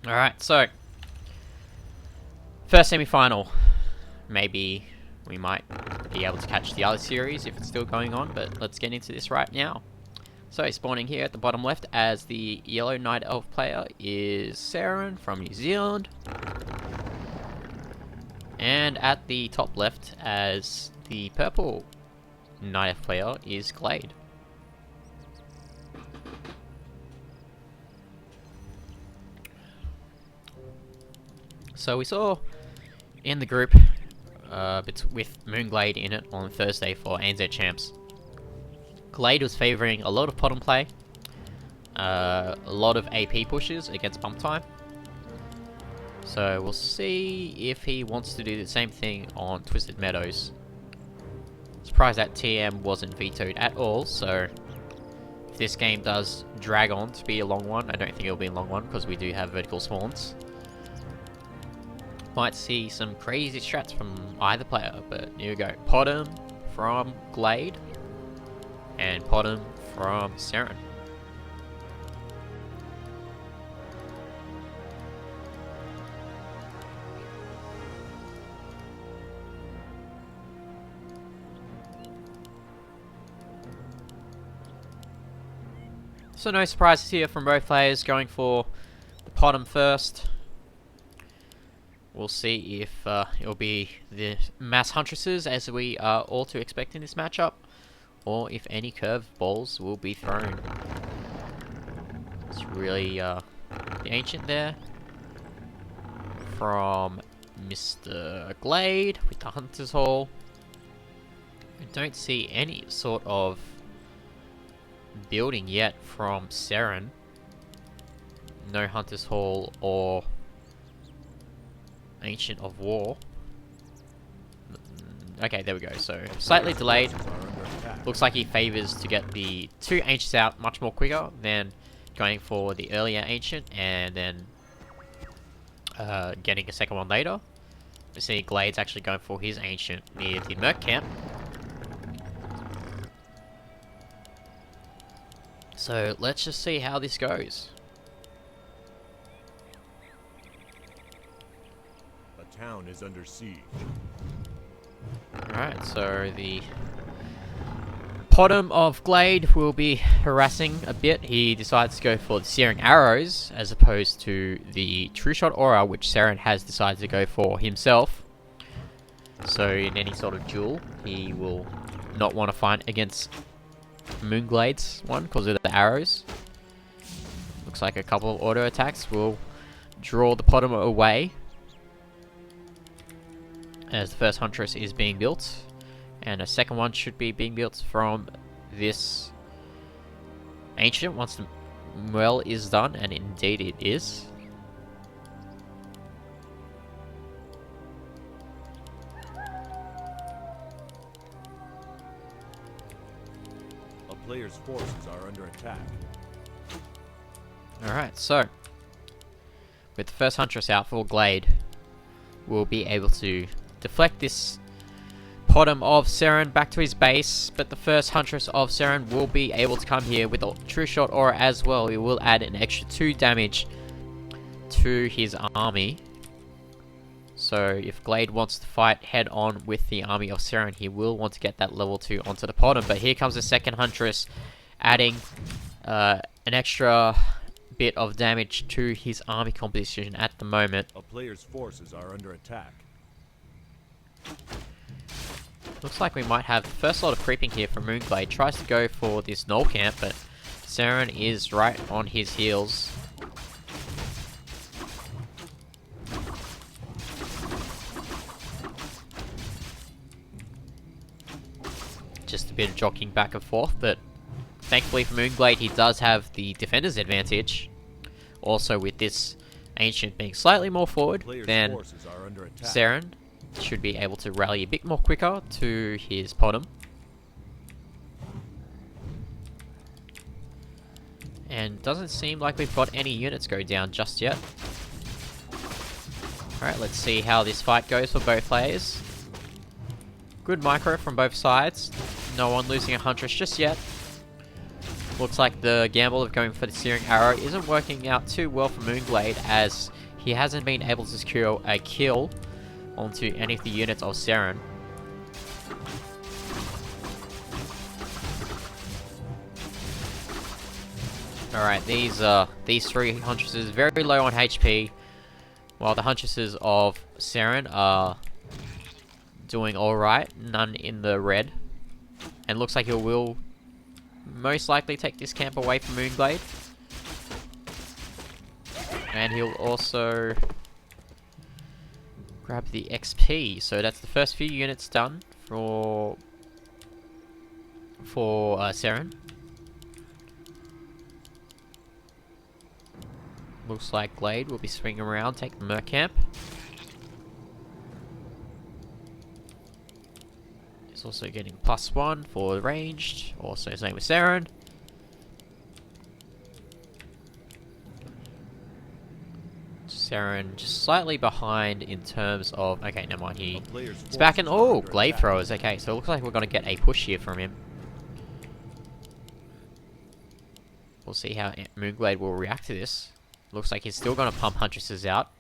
Alright, so first semi-final. Maybe we might be able to catch the other series if it's still going on, but let's get into this right now. So spawning here at the bottom left as the yellow Night Elf player is Ceron from New Zealand. And at the top left as the purple Night Elf player is mOOnGLaDe. So we saw in the group with mOOnGLaDe in it on Thursday for ANZ Champs. mOOnGLaDe was favouring a lot of bottom play, a lot of AP pushes against bump time. So we'll see if he wants to do the same thing on Twisted Meadows. Surprised that TM wasn't vetoed at all, so if this game does drag on to be a long one, I don't think it'll be a long one because we do have vertical spawns. Might see some crazy strats from either player, but here we go. Potom from mOOnGLaDe and Potom from Ceron. So no surprises here from both players, going for the Potom first. We'll see if it'll be the mass huntresses as we are all to expect in this matchup, or if any curve balls will be thrown. It's really the ancient there from Mr. mOOnGLaDe with the Hunter's Hall. I don't see any sort of building yet from Ceron. No Hunter's Hall or Ancient of War. Okay, there we go. So slightly delayed. Looks like he favors to get the two Ancients out much more quicker than going for the earlier Ancient and then getting a second one later. We see mOOnGLaDe's actually going for his Ancient near the Merc camp. So let's just see how this goes. The town is under siege. Alright, so the Potom of mOOnGLaDe will be harassing a bit. He decides to go for the Searing Arrows as opposed to the True Shot Aura, which Ceron has decided to go for himself. So in any sort of duel, he will not want to fight against mOOnGLaDe's one because of the arrows. Looks like a couple of auto attacks will draw the Potom away as the first Huntress is being built, and a second one should be being built from this Ancient once the well is done, and indeed it is. A player's forces are under attack. Alright, so with the first Huntress out for mOOnGLaDe, we'll be able to deflect this Potom of Ceron back to his base, but the first Huntress of Ceron will be able to come here with a True Shot Aura as well. It will add an extra 2 damage to his army. So if mOOnGLaDe wants to fight head on with the army of Ceron, he will want to get that level 2 onto the Potom. But here comes the second Huntress, adding an extra bit of damage to his army composition at the moment. A player's forces are under attack. Looks like we might have the first lot of creeping here from mOOnGLaDe. Tries to go for this null camp, but Ceron is right on his heels. Just a bit of jockeying back and forth, but thankfully for mOOnGLaDe, he does have the defender's advantage. Also with this Ancient being slightly more forward than Ceron, should be able to rally a bit more quicker to his Potom. And doesn't seem like we've got any units go down just yet. Alright, let's see how this fight goes for both players. Good micro from both sides. No one losing a Huntress just yet. Looks like the gamble of going for the Searing Arrow isn't working out too well for mOOnGLaDe, as he hasn't been able to secure a kill onto any of the units of Ceron. Alright, these three Huntresses very low on HP, while the Huntresses of Ceron are doing alright, none in the red. And looks like he will most likely take this camp away from mOOnGLaDe. And he'll also grab the XP. So that's the first few units done for Ceron. Looks like Glade will be swinging around, take the Merc camp. He's also getting +1 for ranged. Also same with Ceron. Ceron just slightly behind in terms of... Okay, never mind. He's back in... Oh, Glade throwers. Okay, so it looks like we're going to get a push here from him. We'll see how mOOnGLaDe will react to this. Looks like he's still going to pump Huntresses out.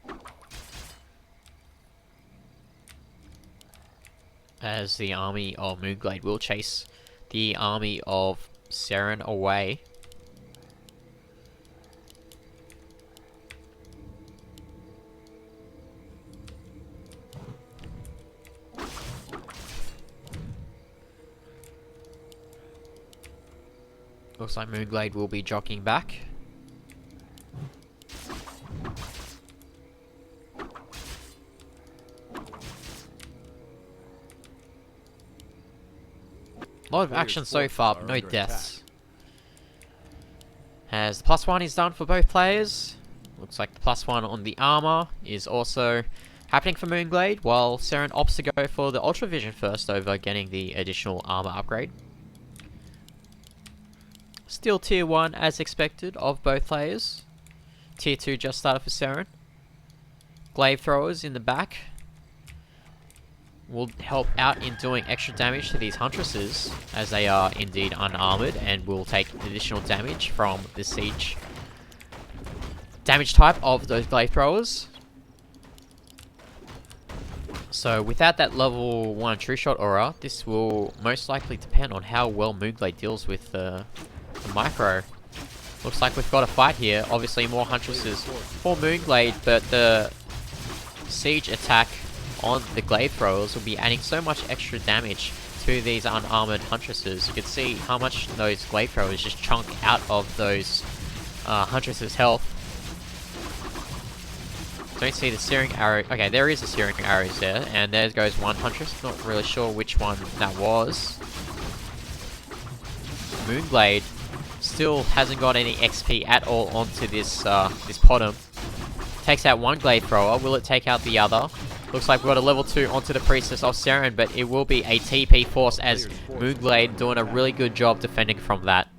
As the army of mOOnGLaDe will chase the army of Ceron away. Looks like mOOnGLaDe will be jockeying back. A lot of action so far, but no deaths. As the +1 is done for both players. Looks like the +1 on the armor is also happening for mOOnGLaDe, while Ceron opts to go for the Ultra Vision first over getting the additional armor upgrade. Still tier 1 as expected of both players. Tier 2 just started for Ceron. Glaive throwers in the back will help out in doing extra damage to these Huntresses, as they are indeed unarmored and will take additional damage from the siege damage type of those glaive throwers. So without that level 1 true shot aura, this will most likely depend on how well mOOnGLaDe deals with the micro. Looks like we've got a fight here. Obviously more Huntresses for mOOnGLaDe, but the siege attack on the glaive throwers will be adding so much extra damage to these unarmored Huntresses. You can see how much those glaive throwers just chunk out of those Huntresses' health. Don't see the searing arrow. Okay, there is a searing arrows there, and there goes one Huntress. Not really sure which one that was. mOOnGLaDe still hasn't got any XP at all onto this this bottom. Takes out one glaive thrower. Will it take out the other? Looks like we've got a level 2 onto the Priestess of Ceron, but it will be a TP force as mOOnGLaDe doing a really good job defending from that.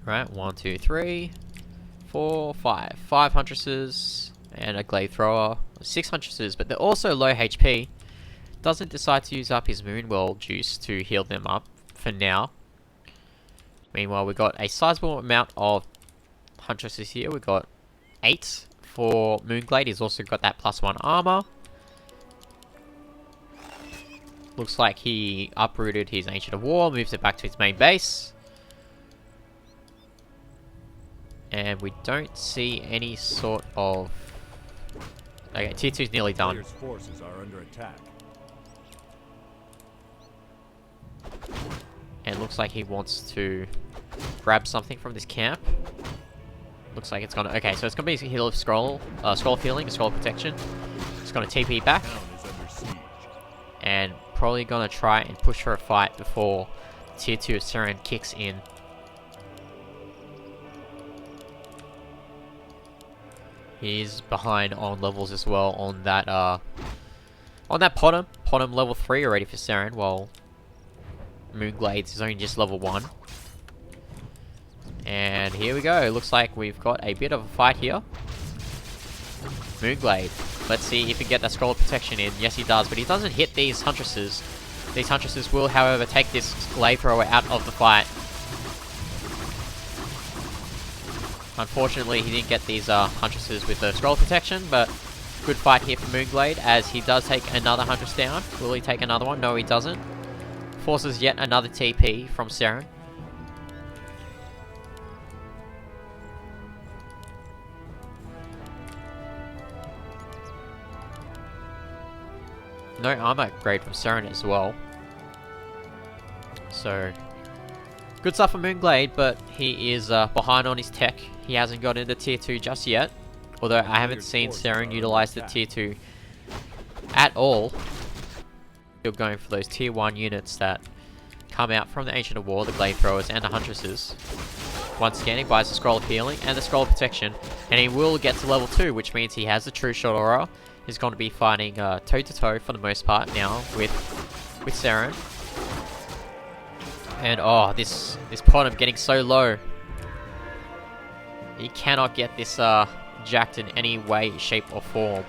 Right, 1, 2, 3, 4, 5. 5 Huntresses and a glaive thrower. 6 Huntresses, but they're also low HP. Doesn't decide to use up his Moonwell juice to heal them up for now. Meanwhile, we've got a sizable amount of Huntresses here. We've got 8 for mOOnGLaDe. He's also got that +1 armor. Looks like he uprooted his Ancient of War, moves it back to his main base. And we don't see any sort of... Okay, tier 2 is nearly done. Players' forces are under attack. And looks like he wants to grab something from this camp. Looks like it's gonna... Okay, so it's gonna be a heal of scroll of healing, a scroll of protection. It's gonna TP back. Town is under siege. And probably gonna try and push for a fight before tier 2 of Ceron kicks in. He's behind on levels as well on that bottom level 3 already for Ceron, while mOOnGLaDe is only just level 1. And here we go. Looks like we've got a bit of a fight here. mOOnGLaDe. Let's see if he can get that scroll of protection in. Yes, he does, but he doesn't hit these Huntresses. These Huntresses will, however, take this glaive thrower out of the fight. Unfortunately, he didn't get these Huntresses with the scroll protection, but good fight here for mOOnGLaDe as he does take another Huntress down. Will he take another one? No, he doesn't. Forces yet another TP from Ceron. No armor upgrade from Ceron as well. So, good stuff for mOOnGLaDe, but he is behind on his tech. He hasn't got into tier 2 just yet. Although I haven't seen Ceron utilize the tier 2 at all. Still going for those tier 1 units that come out from the Ancient of War, the Glade Throwers and the Huntresses. Once again, he buys the Scroll of Healing and the Scroll of Protection, and he will get to level 2, which means he has the True Shot Aura. He's going to be fighting toe-to-toe for the most part now with Ceron. And oh, this Potom getting so low. He cannot get this jacked in any way, shape or form.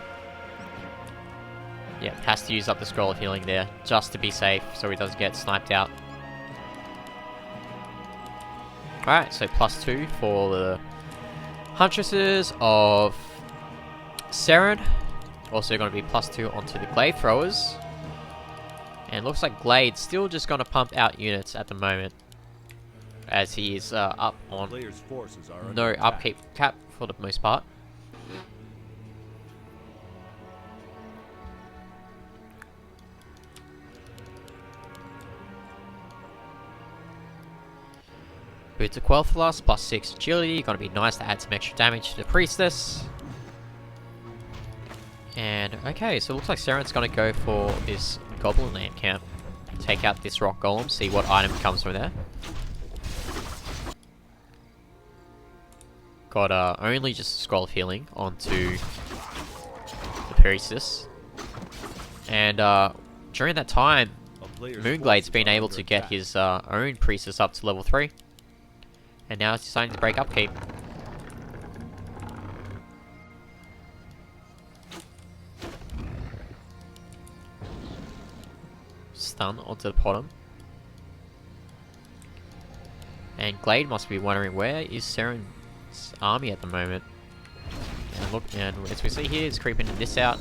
Yeah, has to use up the Scroll of Healing there, just to be safe, so he doesn't get sniped out. Alright, so +2 for the Huntresses of Ceron. Also going to be +2 onto the Glade Throwers. And looks like Glade's still just going to pump out units at the moment, as he is up on no upkeep cap for the most part. Boots of Quel'Thalas, +6 agility, gonna be nice to add some extra damage to the Priestess. And okay, so it looks like Ceron's gonna go for this Goblin Land Camp. Take out this Rock Golem, see what item comes from there. Got only just a Scroll of Healing onto the Priestess. And during that time, mOOnGLaDe's been able to get his own Priestess up to level 3. And now it's deciding to break upkeep. Stun onto the Potom. And Glade must be wondering, where is Ceron's army at the moment? And look, and as we see here, it's creeping this out.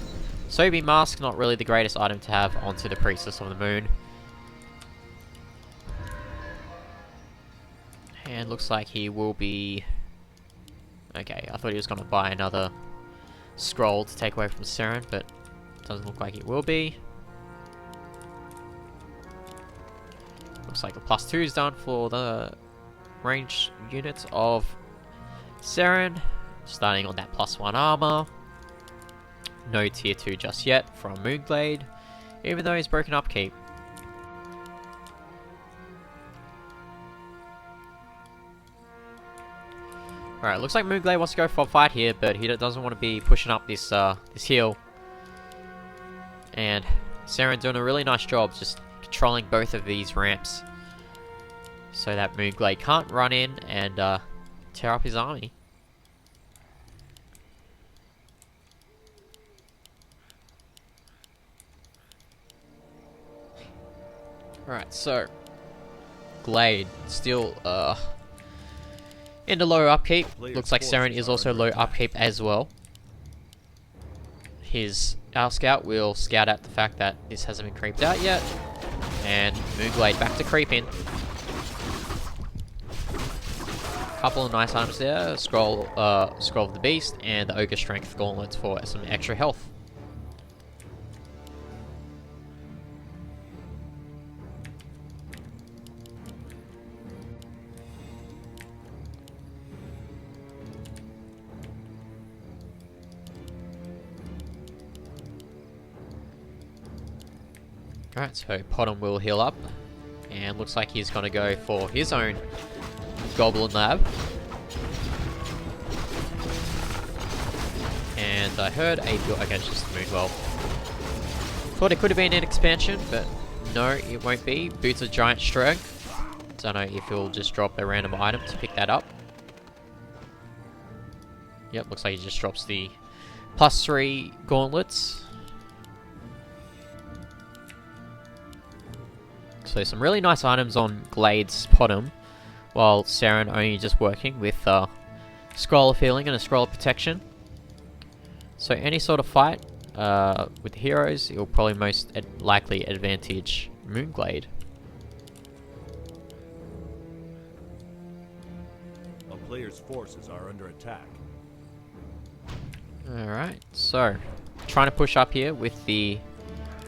Sobi Mask, not really the greatest item to have onto the Priestess of the Moon. And looks like he will be... Okay, I thought he was going to buy another scroll to take away from Ceron, but doesn't look like it will be. Looks like the +2 is done for the ranged units of Ceron. Starting on that +1 armor. No tier 2 just yet from mOOnGLaDe, even though he's broken upkeep. Alright, looks like mOOnGLaDe wants to go for a fight here, but he doesn't want to be pushing up this this hill. And Ceron doing a really nice job just controlling both of these ramps, so that mOOnGLaDe can't run in and tear up his army. Alright, so Glade still into low upkeep. Looks like Ceron is also low upkeep as well. Our scout will scout out the fact that this hasn't been creeped out yet. And mOOnGLaDe back to creeping. Couple of nice items there. Scroll of the Beast and the Ogre Strength Gauntlets for some extra health. Alright, so Potom will heal up, and looks like he's going to go for his own Goblin Lab. And I heard a build, okay, it's just the Moonwell. Thought it could have been an expansion, but no, it won't be. Boots of Giant Strength. Don't know if he'll just drop a random item to pick that up. Yep, looks like he just drops the +3 gauntlets. So some really nice items on Glade's Potom, while Ceron only just working with Scroll of Healing and a Scroll of Protection. So any sort of fight with the heroes, it will probably most likely advantage mOOnGLaDe. A player's forces are under attack. Alright, so trying to push up here with the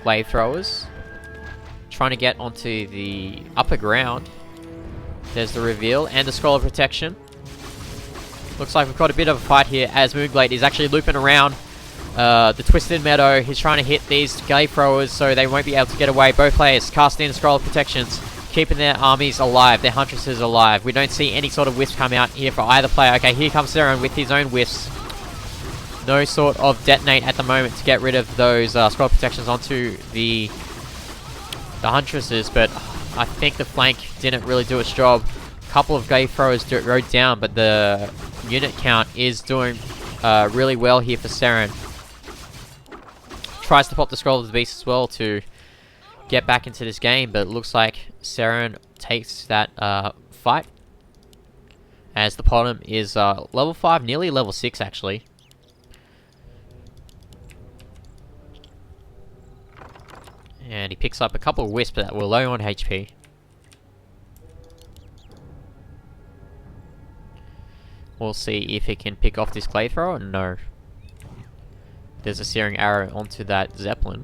glaive throwers. Trying to get onto the upper ground. There's the reveal and the Scroll of Protection. Looks like we've got a bit of a fight here as mOOnGLaDe is actually looping around the Twisted Meadow. He's trying to hit these glaive throwers so they won't be able to get away. Both players casting in Scroll of Protections, keeping their armies alive, their huntresses alive. We don't see any sort of wisp come out here for either player. Okay, here comes Ceron with his own wisps. No sort of detonate at the moment to get rid of those Scroll of Protections onto the huntresses, but I think the flank didn't really do its job. A couple of glaive throwers rode down, but the unit count is doing really well here for Ceron. Tries to pop the Scroll of the Beast as well to get back into this game, but it looks like Ceron takes that fight, as the bottom is level 5, nearly level 6 actually. And he picks up a couple of wisps that were low on HP. We'll see if he can pick off this glaive thrower. No. There's a searing arrow onto that Zeppelin.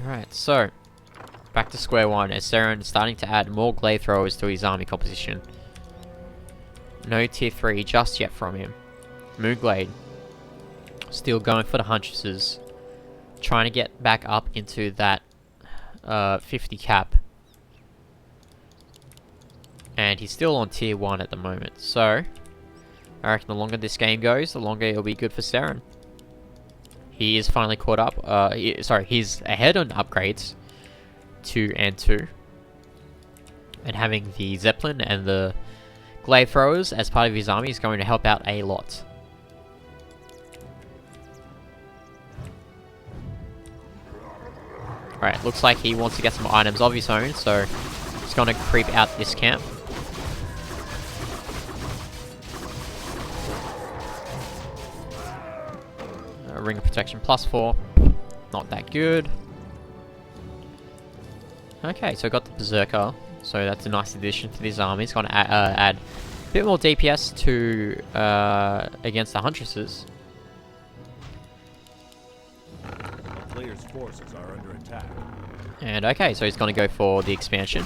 Alright, so back to square one as Ceron is starting to add more glaive throwers to his army composition. No tier 3 just yet from him. mOOnGLaDe still going for the huntresses, trying to get back up into that 50 cap. And he's still on tier 1 at the moment, so I reckon the longer this game goes, the longer it'll be good for Ceron. He is finally caught up, he's ahead on upgrades 2 and 2. And having the Zeppelin and the glaive throwers as part of his army is going to help out a lot. Alright, looks like he wants to get some items of his own, so he's going to creep out this camp. Ring of Protection +4. Not that good. Okay, so I got the Berserker. So that's a nice addition to this army. It's going to add a bit more DPS to against the huntresses. A player's forces are under attack. And okay, so he's going to go for the expansion.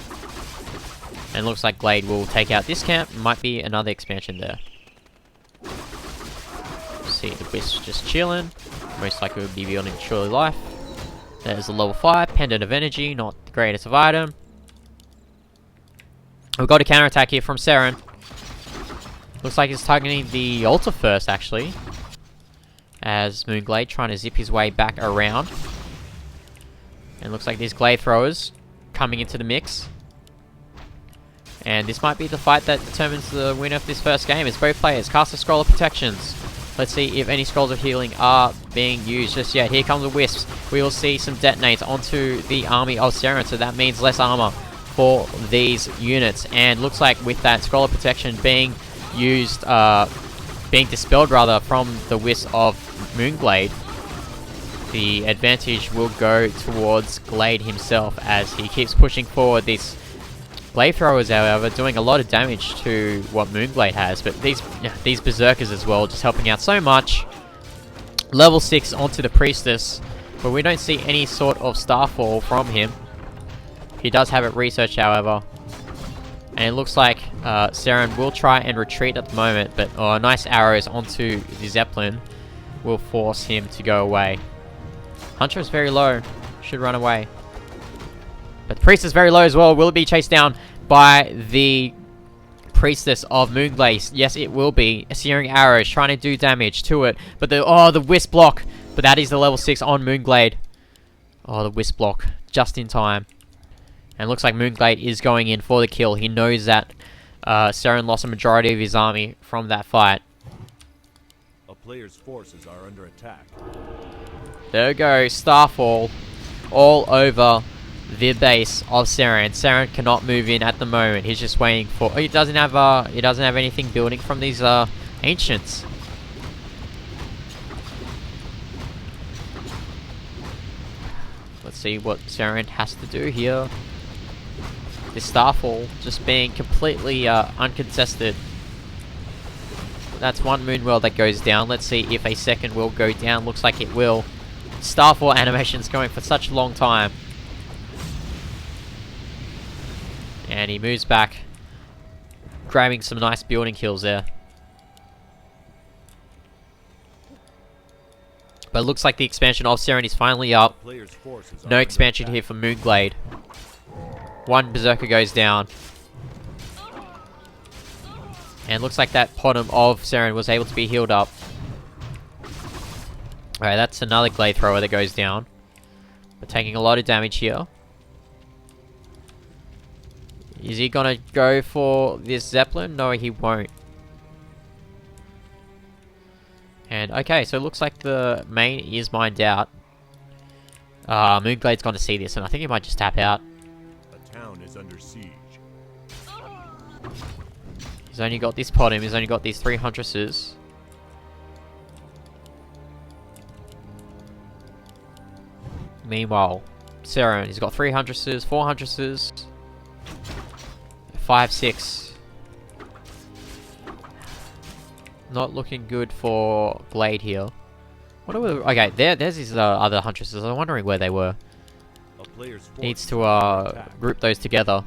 And looks like Glade will take out this camp. Might be another expansion there. See the Wisp just chilling. Most likely will be building Surely Life. There's a level 5 Pendant of Energy, not the greatest of item. We've got a counterattack here from Ceron. Looks like he's targeting the altar first, actually. As mOOnGLaDe trying to zip his way back around. And looks like these glaive throwers coming into the mix. And this might be the fight that determines the winner of this first game. It's both players cast a Scroll of Protections. Let's see if any Scrolls of Healing are being used just yet. Here comes the Wisps. We will see some detonates onto the army of Ceron, so that means less armor for these units. And looks like with that Scroll of Protection being used, being dispelled rather from the Wisp of mOOnGLaDe, the advantage will go towards Glade himself as he keeps pushing forward. These glaive throwers, however, doing a lot of damage to what mOOnGLaDe has, but these berserkers as well, just helping out so much. Level 6 onto the priestess, but we don't see any sort of starfall from him. He does have it researched, however, and it looks like Ceron will try and retreat at the moment, but nice arrows onto the Zeppelin will force him to go away. Hunter is very low, should run away. But the priest is very low as well. Will it be chased down by the priestess of mOOnGLaDe? Yes, it will be. Searing arrows trying to do damage to it. But the wisp block. But that is the level 6 on mOOnGLaDe. Oh, the wisp block. Just in time. And it looks like mOOnGLaDe is going in for the kill. He knows that Ceron lost a majority of his army from that fight. A player's forces are under attack. There we go. Starfall. all over the base of Ceron. Ceron cannot move in at the moment. He's just waiting for. Oh, he doesn't have anything building from these ancients. Let's see what Ceron has to do here. This Starfall just being completely uncontested. That's one moon well that goes down. Let's see if a second will go down. Looks like it will. Starfall animation's going for such a long time. And he moves back, grabbing some nice building kills there. But it looks like the expansion of Ceron is finally up. No expansion here for mOOnGLaDe. One Berserker goes down. And looks like that bottom of Ceron was able to be healed up. Alright, that's another Glade Thrower that goes down. We're taking a lot of damage here. Is he gonna go for this Zeppelin? No, he won't. And okay, so it looks like the main is mined out. mOOnGLaDe's gonna see this, and I think he might just tap out. The town is under siege. He's only got this bottom, he's only got these 3 Huntresses. Meanwhile, Ceron, he's got 3 Huntresses, 4 Huntresses, 5, 6. Not looking good for Glade here. What are we, okay, there's his other Huntresses. I'm wondering where they were. Needs to group those together.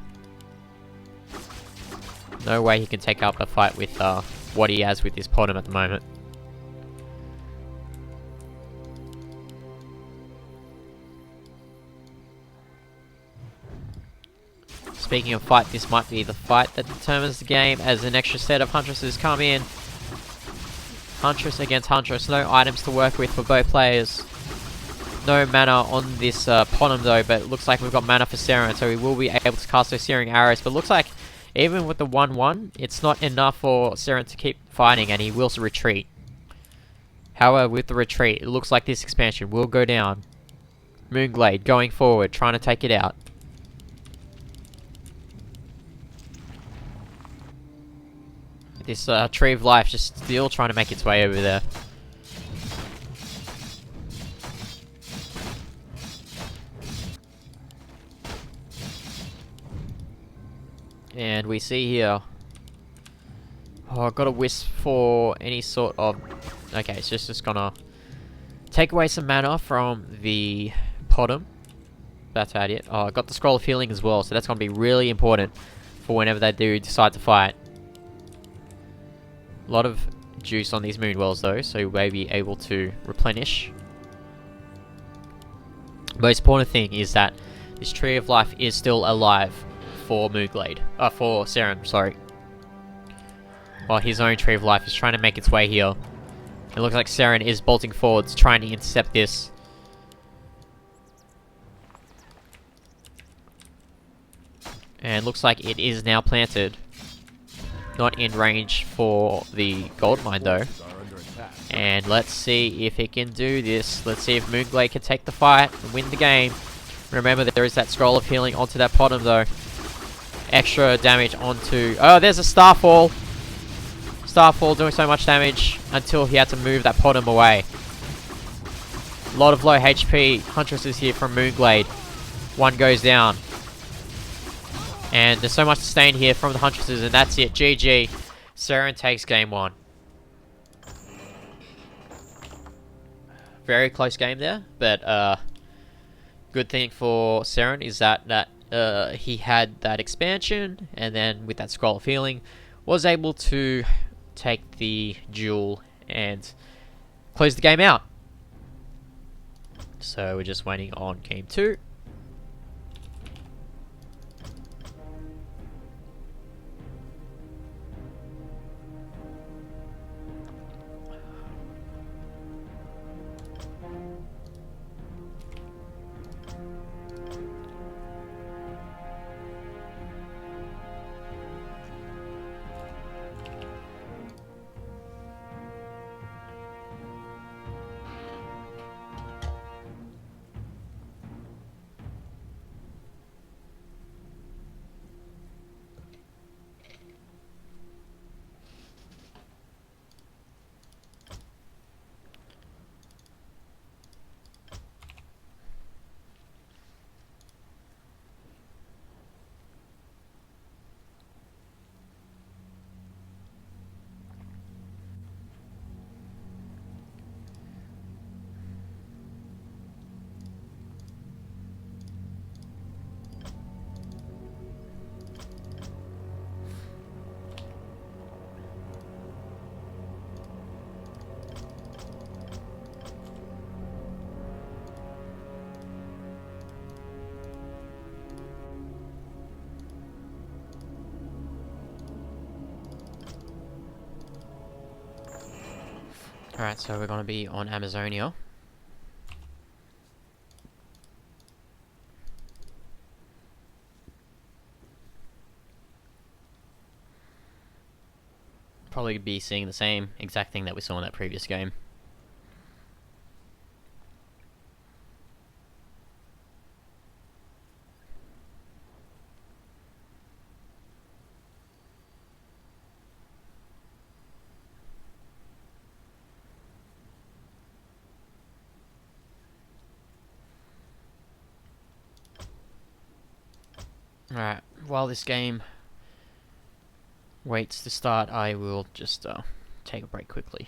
No way he can take up a fight with what he has with his bottom at the moment. Speaking of fight, this might be the fight that determines the game as an extra set of Huntresses come in. Huntress against Huntress, no items to work with for both players. No mana on this bottom though, but it looks like we've got mana for Ceron, so we will be able to cast those searing arrows. But it looks like even with the 1-1, it's not enough for Ceron to keep fighting, and he will retreat. However, with the retreat, it looks like this expansion will go down. mOOnGLaDe going forward, trying to take it out. This Tree of Life just still trying to make its way over there. And we see here... Oh, I've got a wisp for any sort of... Okay, it's just gonna take away some mana from the bottom. That's about it. Oh, I got the Scroll of Healing as well, so that's gonna be really important for whenever they do decide to fight. A lot of juice on these moon wells though, so you may be able to replenish. Most important thing is that this Tree of Life is still alive for mOOnGLaDe. For Ceron, sorry. While his own Tree of Life is trying to make its way here. It looks like Ceron is bolting forwards, trying to intercept this. And looks like it is now planted. Not in range for the gold mine though. And let's see if he can do this. Let's see if mOOnGLaDe can take the fight and win the game. Remember that there is that Scroll of Healing onto that bottom though. Extra damage onto... Oh, there's a Starfall! Starfall doing so much damage until he had to move that bottom away. A lot of low HP Huntresses here from mOOnGLaDe. One goes down. And there's so much sustain here from the Huntresses, and that's it. GG. Ceron takes game 1. Very close game there, but good thing for Ceron is that he had that expansion, and then with that Scroll of Healing, was able to take the duel and close the game out. So we're just waiting on game 2. Alright, so we're going to be on Amazonia. Probably be seeing the same exact thing that we saw in that previous game. Alright, while this game waits to start, I will just take a break quickly.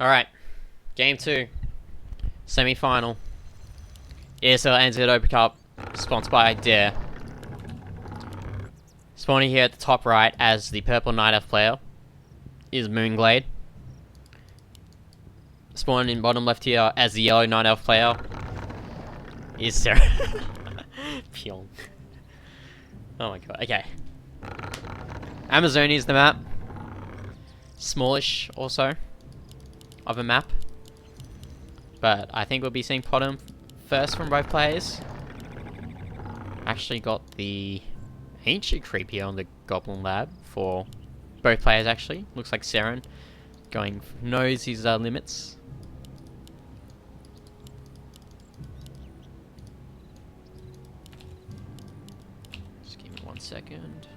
Alright. Game 2. Semi-final. ESL ANZ Open Cup. Sponsored by Dare. Spawning here at the top right as the purple Night Elf player is mOOnGLaDe. Spawning in bottom left here as the yellow Night Elf player is Ceron. Pyong. Oh my god, okay. Amazonia is the map. Smallish also of a map. But I think we'll be seeing bottom first from both players. Actually got the ancient creep here on the Goblin Lab for both players actually. Looks like Ceron knows his limits. Just give me 1 second.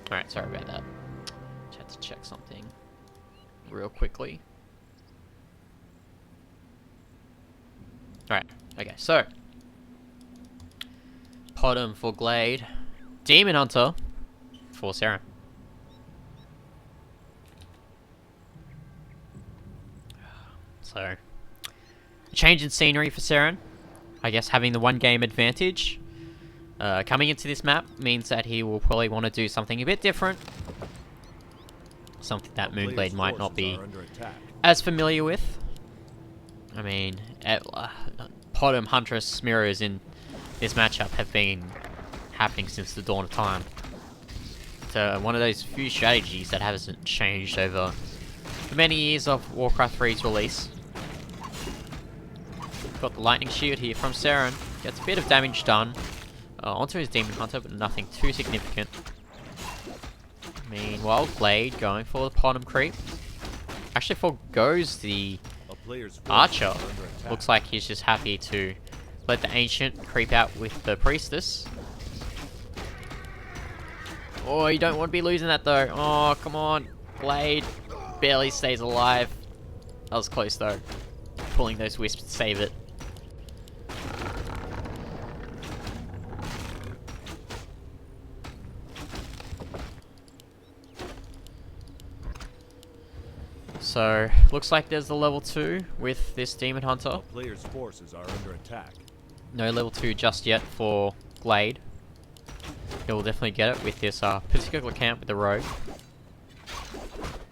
Alright, sorry about that. Just had to check something real quickly. Alright, okay, so Bottom for Glade, Demon Hunter for Ceron. So, change in scenery for Ceron. I guess having the 1 game advantage. Coming into this map means that he will probably want to do something a bit different. Something that mOOnGLaDe might not be as familiar with. I mean, Bottom Huntress mirrors in this matchup have been happening since the dawn of time. It's one of those few strategies that hasn't changed over the many years of Warcraft 3's release. Got the lightning shield here from Ceron. Gets a bit of damage done. Onto his Demon Hunter, but nothing too significant. Meanwhile, Glade going for the bottom creep. Actually forgoes the Archer. Looks like he's just happy to let the Ancient creep out with the Priestess. Oh, you don't want to be losing that though. Oh, come on. Glade barely stays alive. That was close though. Pulling those wisps to save it. So, looks like there's the level 2 with this Demon Hunter. Players' forces are under attack. No level 2 just yet for Glade. He'll definitely get it with this particular camp with the Rogue.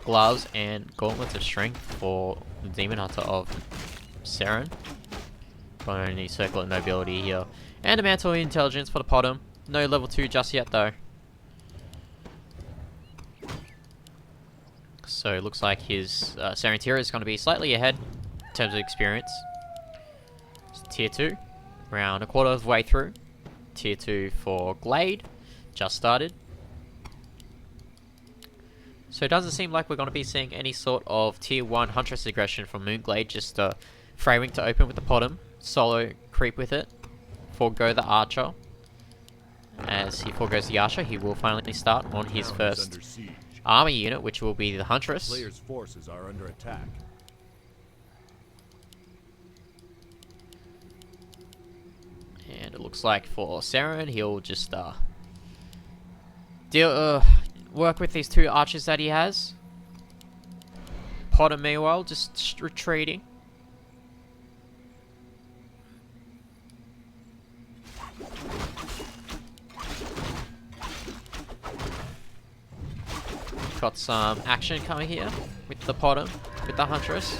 Gloves and Gauntlets of Strength for the Demon Hunter of Ceron. Got only Circle of Nobility here. And a Mantle of Intelligence for the bottom. No level 2 just yet though. So it looks like his Ceron tier is going to be slightly ahead in terms of experience. So tier 2, around a quarter of the way through. Tier 2 for Glade, just started. So it doesn't seem like we're going to be seeing any sort of tier 1 Huntress aggression from mOOnGLaDe, just framing to open with the bottom, solo creep with it, forego the Archer. As he forgoes the Archer, he will finally start on his first armor unit, which will be the Huntress. Players' forces are under attack. And it looks like for Ceron, he'll just work with these 2 archers that he has. Potter, meanwhile, just retreating. Got some action coming here with the bottom, with the Huntress.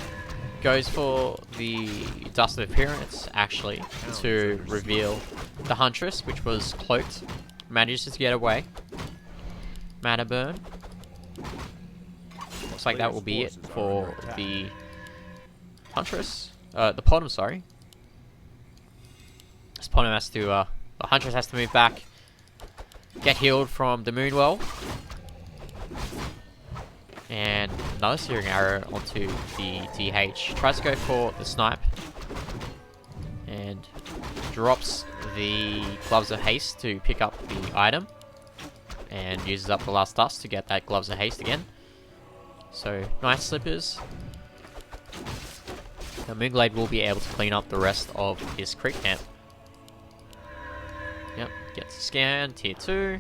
Goes for the Dust of Appearance, actually, to reveal the Huntress, which was cloaked. Manages to get away. Mana Burn. Looks like that will be it for the Huntress. The bottom, sorry. This bottom has to, the Huntress has to move back. Get healed from the Moonwell. And another Searing Arrow onto the DH. Tries to go for the Snipe. And drops the Gloves of Haste to pick up the item. and uses up the last dust to get that Gloves of Haste again. So, nice slippers. Now mOOnGLaDe will be able to clean up the rest of his creep camp. Yep, gets a scan, tier 2.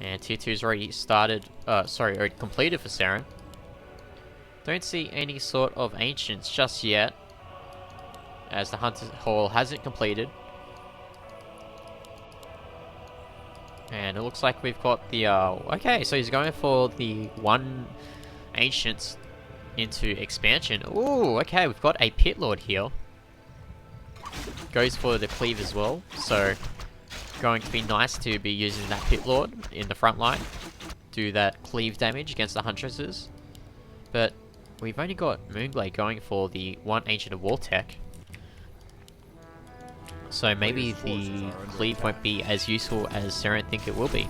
And tier 2's already started, already completed for Ceron. Don't see any sort of ancients just yet, as the Hunter's Hall hasn't completed. And it looks like we've got the, okay, so he's going for the 1 ancients into expansion. Ooh, okay, we've got a Pit Lord here. Goes for the cleave as well, so going to be nice to be using that Pit Lord in the front line. Do that cleave damage against the Huntresses. But we've only got mOOnGLaDe going for the 1 Ancient of War tech. So maybe the cleave won't be as useful as Ceron think it will be.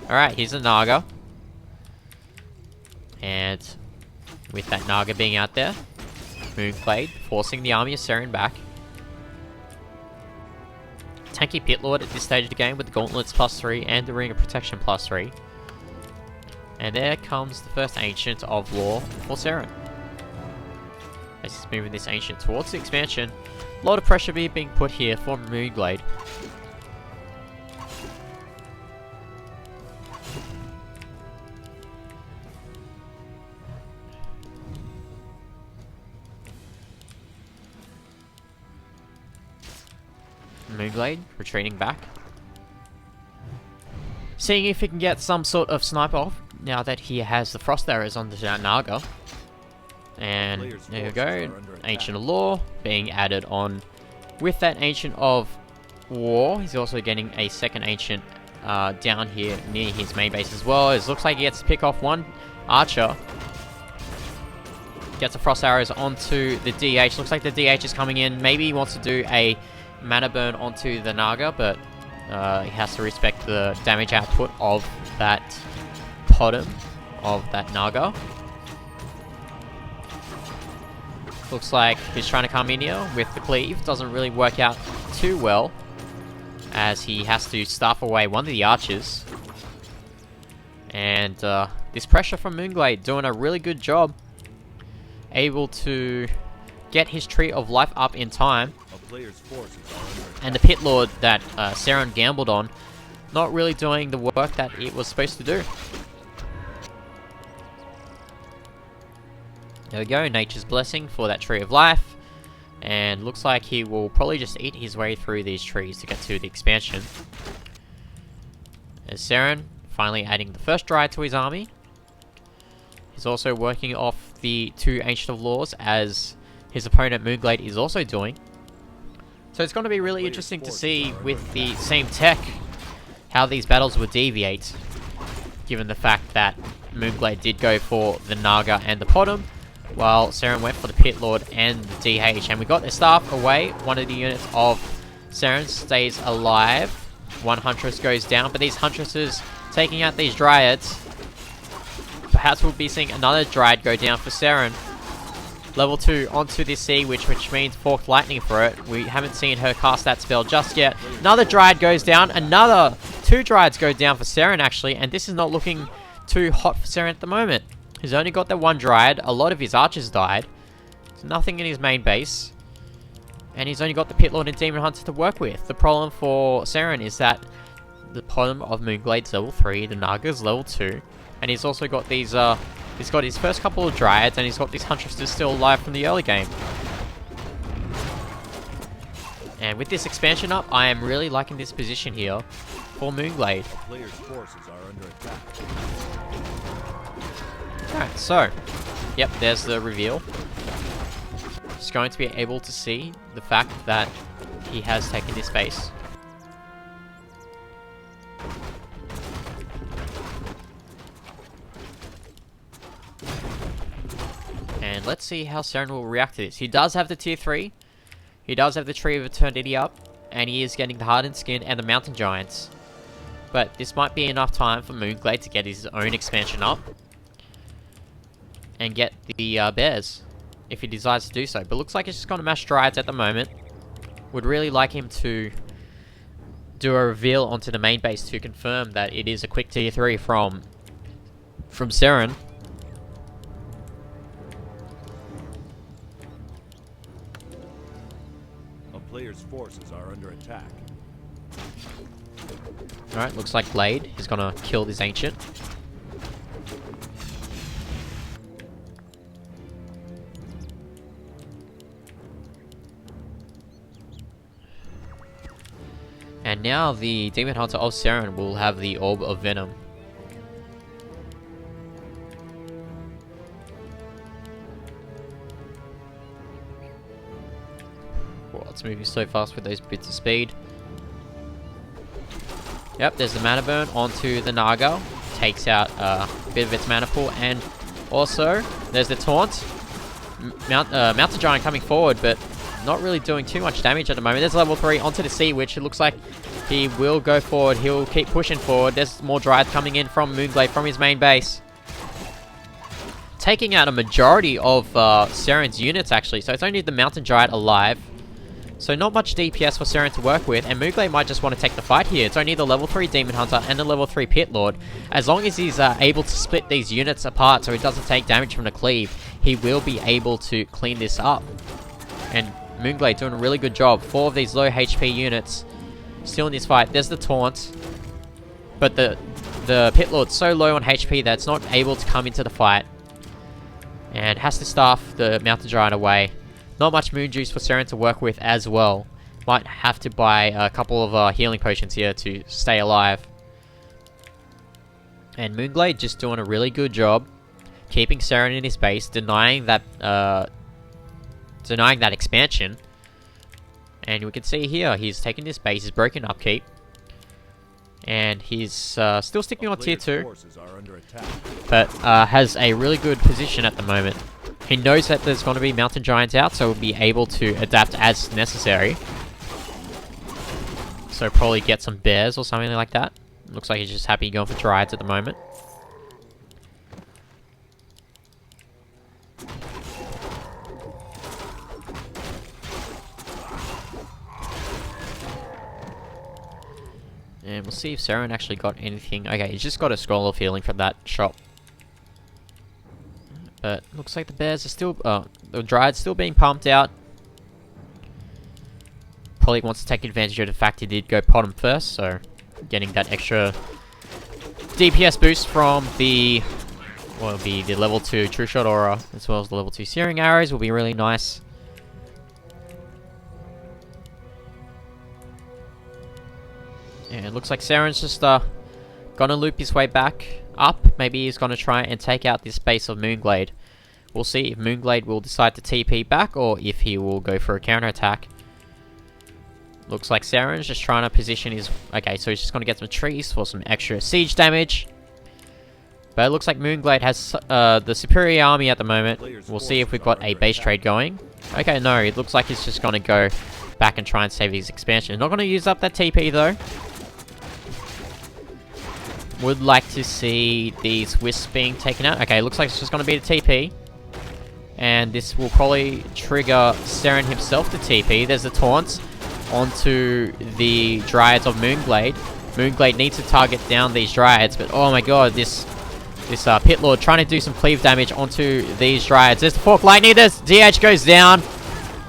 Alright, here's a Naga. And with that Naga being out there, mOOnGLaDe forcing the army of Ceron back. Tanky Pit Lord at this stage of the game with the Gauntlets +3 and the Ring of Protection +3. And there comes the first Ancient of Law for Ceron. As he's moving this Ancient towards the expansion. A lot of pressure being put here for mOOnGLaDe. mOOnGLaDe retreating back. Seeing if he can get some sort of sniper off now that he has the frost arrows on the Naga. And there you go, Ancient of Law being added on with that Ancient of War. He's also getting a second Ancient down here near his main base as well. It looks like he gets to pick off 1 Archer. Gets the frost arrows onto the DH. Looks like the DH is coming in. Maybe he wants to do a mana burn onto the Naga, but he has to respect the damage output of that Potom of that Naga. Looks like he's trying to come in here with the cleave. Doesn't really work out too well, as he has to staff away 1 of the archers. And this pressure from mOOnGLaDe doing a really good job. Able to get his Tree of Life up in time. And the Pit Lord that Ceron gambled on, not really doing the work that it was supposed to do. There we go, Nature's Blessing for that Tree of Life. And looks like he will probably just eat his way through these trees to get to the expansion. As Ceron finally adding the first Dryad to his army. He's also working off the 2 Ancient of Laws, as his opponent mOOnGLaDe is also doing. So it's going to be really interesting to see with the same tech how these battles would deviate, given the fact that mOOnGLaDe did go for the Naga and the Potom, while Ceron went for the Pit Lord and the DH. And we got the staff away. 1 of the units of Ceron stays alive. 1 Huntress goes down, but these Huntresses taking out these Dryads. Perhaps we'll be seeing another Dryad go down for Ceron. Level 2 onto this Sea Witch, which means Forked Lightning for it. We haven't seen her cast that spell just yet. Another Dryad goes down. Another 2 Dryads go down for Ceron, actually. And this is not looking too hot for Ceron at the moment. He's only got the 1 Dryad. A lot of his archers died. There's nothing in his main base. And he's only got the Pit Lord and Demon Hunter to work with. The problem for Ceron is that the Potom of mOOnGLaDe's level 3, the Naga's level 2. And he's also got these, he's got his first couple of Dryads, and he's got these Huntresses still alive from the early game. And with this expansion up, I am really liking this position here for mOOnGLaDe. Players' forces are under attack. Alright, so, yep, there's the reveal. Just going to be able to see the fact that he has taken this base. And let's see how Ceron will react to this. He does have the tier 3. He does have the Tree of Eternity up. And he is getting the Hardened Skin and the Mountain Giants. But this might be enough time for mOOnGLaDe to get his own expansion up. And get the bears, if he decides to do so. But looks like he's just going to mash Dryads at the moment. Would really like him to do a reveal onto the main base to confirm that it is a quick tier 3 from Ceron. A player's forces are under attack. Alright, looks like Glade is gonna kill this Ancient. And now the Demon Hunter of Ceron will have the Orb of Venom. Well, it's moving so fast with those bits of speed. Yep, there's the mana burn onto the Naga. Takes out a bit of its mana pool. And also, there's the taunt. Mountain Giant coming forward, but not really doing too much damage at the moment. There's level 3 onto the Sea Witch. It looks like he will go forward. He'll keep pushing forward. There's more Dryad coming in from mOOnGLaDe from his main base. Taking out a majority of Ceron's units, actually. So it's only the Mountain Giant alive. So not much DPS for Ceron to work with, and mOOnGLaDe might just want to take the fight here. It's only the level 3 Demon Hunter and the level 3 Pit Lord. As long as he's able to split these units apart so he doesn't take damage from the cleave, he will be able to clean this up. And mOOnGLaDe doing a really good job. 4 of these low HP units still in this fight. There's the taunt, but the Pit Lord's so low on HP that it's not able to come into the fight, and has to staff the Mountain Giant away. Not much Moon Juice for Ceron to work with as well. Might have to buy a couple of healing potions here to stay alive. And mOOnGLaDe just doing a really good job keeping Ceron in his base, denying that expansion. And we can see here, he's taking this base, he's broken upkeep. And he's still sticking on tier 2, but has a really good position at the moment. He knows that there's going to be Mountain Giants out, so he'll be able to adapt as necessary. So probably get some bears or something like that. Looks like he's just happy going for Dryads at the moment. And we'll see if Ceron actually got anything. Okay, he's just got a scroll of healing from that shop. But looks like the bears are still, the Dryad's still being pumped out. Probably wants to take advantage of the fact he did go bottom first, so getting that extra DPS boost from the, what will be the level 2 True Shot Aura, as well as the level 2 Searing Arrows will be really nice. And it looks like Ceron's just gonna loop his way back up. Maybe he's gonna try and take out this base of mOOnGLaDe. We'll see if mOOnGLaDe will decide to TP back or if he will go for a counterattack. Looks like Ceron's just trying to position his... Okay, so he's just gonna get some trees for some extra siege damage. But it looks like mOOnGLaDe has the superior army at the moment. We'll see if we've got a base trade going. Okay, no, it looks like he's just gonna go back and try and save his expansion. Not gonna use up that TP though. Would like to see these wisps being taken out. Okay, looks like it's just going to be the TP. And this will probably trigger Ceron himself to TP. There's the taunts onto the Dryads of mOOnGLaDe. mOOnGLaDe needs to target down these Dryads, but oh my god, this Pit Lord trying to do some cleave damage onto these Dryads. There's the Fork Lightning, there's DH goes down.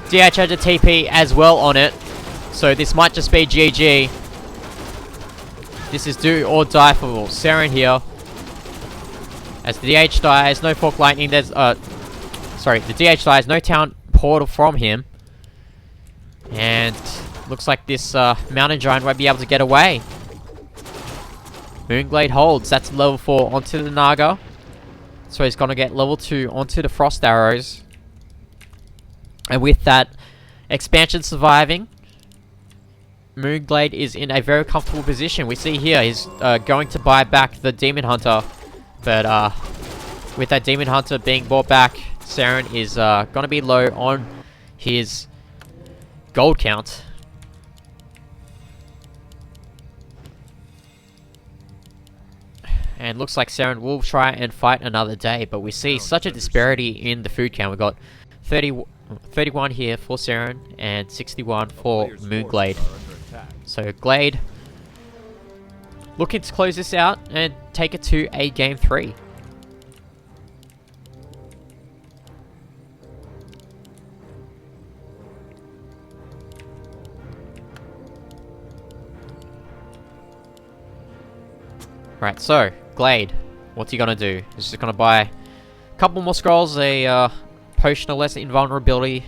DH had a TP as well on it. So this might just be GG. This is do or die for Ceron here. As the DH dies, no Fork Lightning, there's, sorry, the DH dies, no Town Portal from him. And looks like this Mountain Giant won't be able to get away. mOOnGLaDe holds, that's level 4 onto the Naga. So he's gonna get level 2 onto the Frost Arrows. And with that expansion surviving, mOOnGLaDe is in a very comfortable position. We see here he's going to buy back the Demon Hunter, but with that Demon Hunter being bought back, Ceron is going to be low on his gold count. And looks like Ceron will try and fight another day, but we see such a disparity in the food count. We've got 31 here for Ceron and 61 for mOOnGLaDe. So Glade looking to close this out and take it to a game 3. Right, so, Glade, what's he gonna do? He's just gonna buy a couple more scrolls, a potion of lesser invulnerability.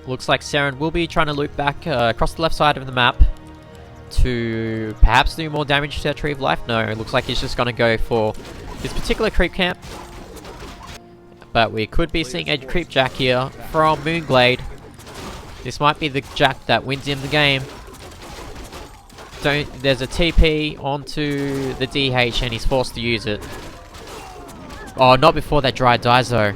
Looks like Ceron will be trying to loop back across the left side of the map to perhaps do more damage to that Tree of Life. No, it looks like he's just gonna go for this particular creep camp. But we could be seeing a creep jack here from mOOnGLaDe. This might be the jack that wins him the game. There's a TP onto the DH and he's forced to use it. Oh, not before that dry dies though.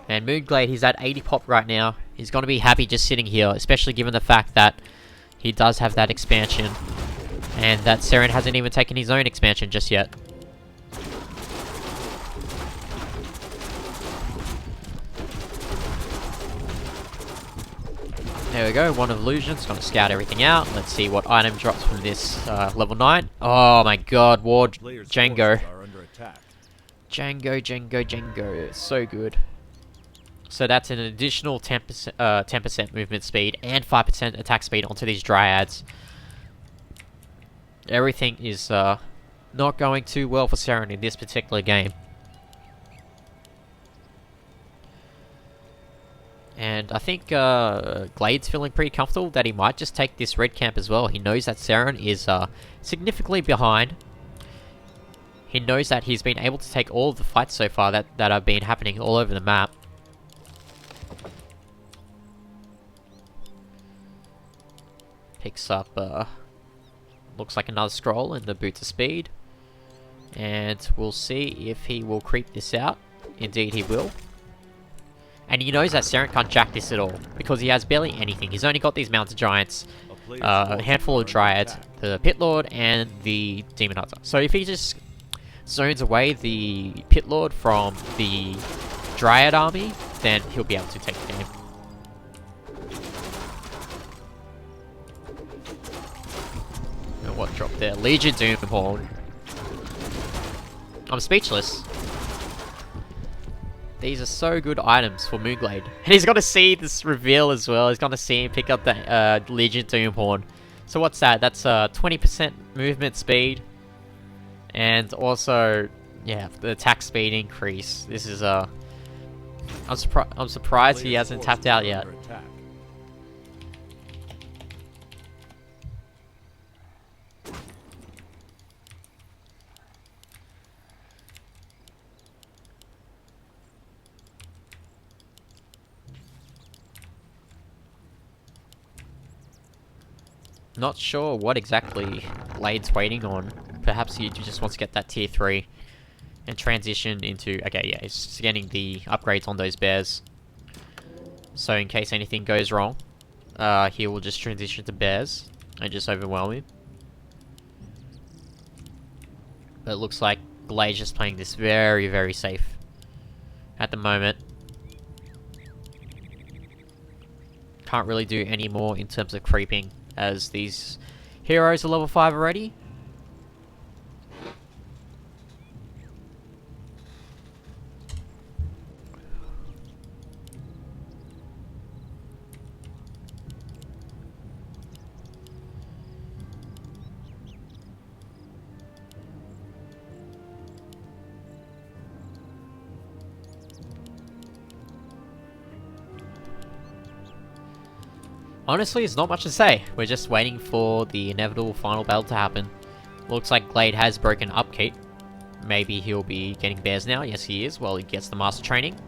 And mOOnGLaDe, he's at 80 pop right now. He's going to be happy just sitting here, especially given the fact that he does have that expansion. And that Ceron hasn't even taken his own expansion just yet. There we go, one of Illusion's going to scout everything out. Let's see what item drops from this level 9. Oh my god, Ward Django. Django. It's so good. So that's an additional 10% movement speed and 5% attack speed onto these Dryads. Everything is not going too well for Ceron in this particular game. And I think Glade's feeling pretty comfortable that he might just take this red camp as well. He knows that Ceron is significantly behind. He knows that he's been able to take all of the fights so far that have been happening all over the map. Picks up, looks like another scroll in the Boots of Speed. And we'll see if he will creep this out. Indeed he will. And he knows that Ceron can't jack this at all, because he has barely anything. He's only got these Mountain Giants, a handful of Dryads, the Pit Lord, and the Demon Hunter. So if he just zones away the Pit Lord from the Dryad army, then he'll be able to take the game. And what dropped there? Legion Doomhorn. I'm speechless. These are so good items for mOOnGLaDe. And he's going to see this reveal as well. He's going to see him pick up the Legion Doomhorn. So what's that? That's 20% movement speed. And also, yeah, the attack speed increase. This is I'm surprised he hasn't tapped out yet. Not sure what exactly Glade's waiting on. Perhaps he just wants to get that tier 3 and transition into... Okay, yeah, he's just getting the upgrades on those bears. So in case anything goes wrong, he will just transition to bears and just overwhelm him. But it looks like Glade's just playing this very, very safe at the moment. Can't really do any more in terms of creeping, as these heroes are level 5 already. Honestly, there's not much to say. We're just waiting for the inevitable final battle to happen. Looks like Glade has broken upkeep. Maybe he'll be getting bears now. Yes, he is. Well, he gets the master training.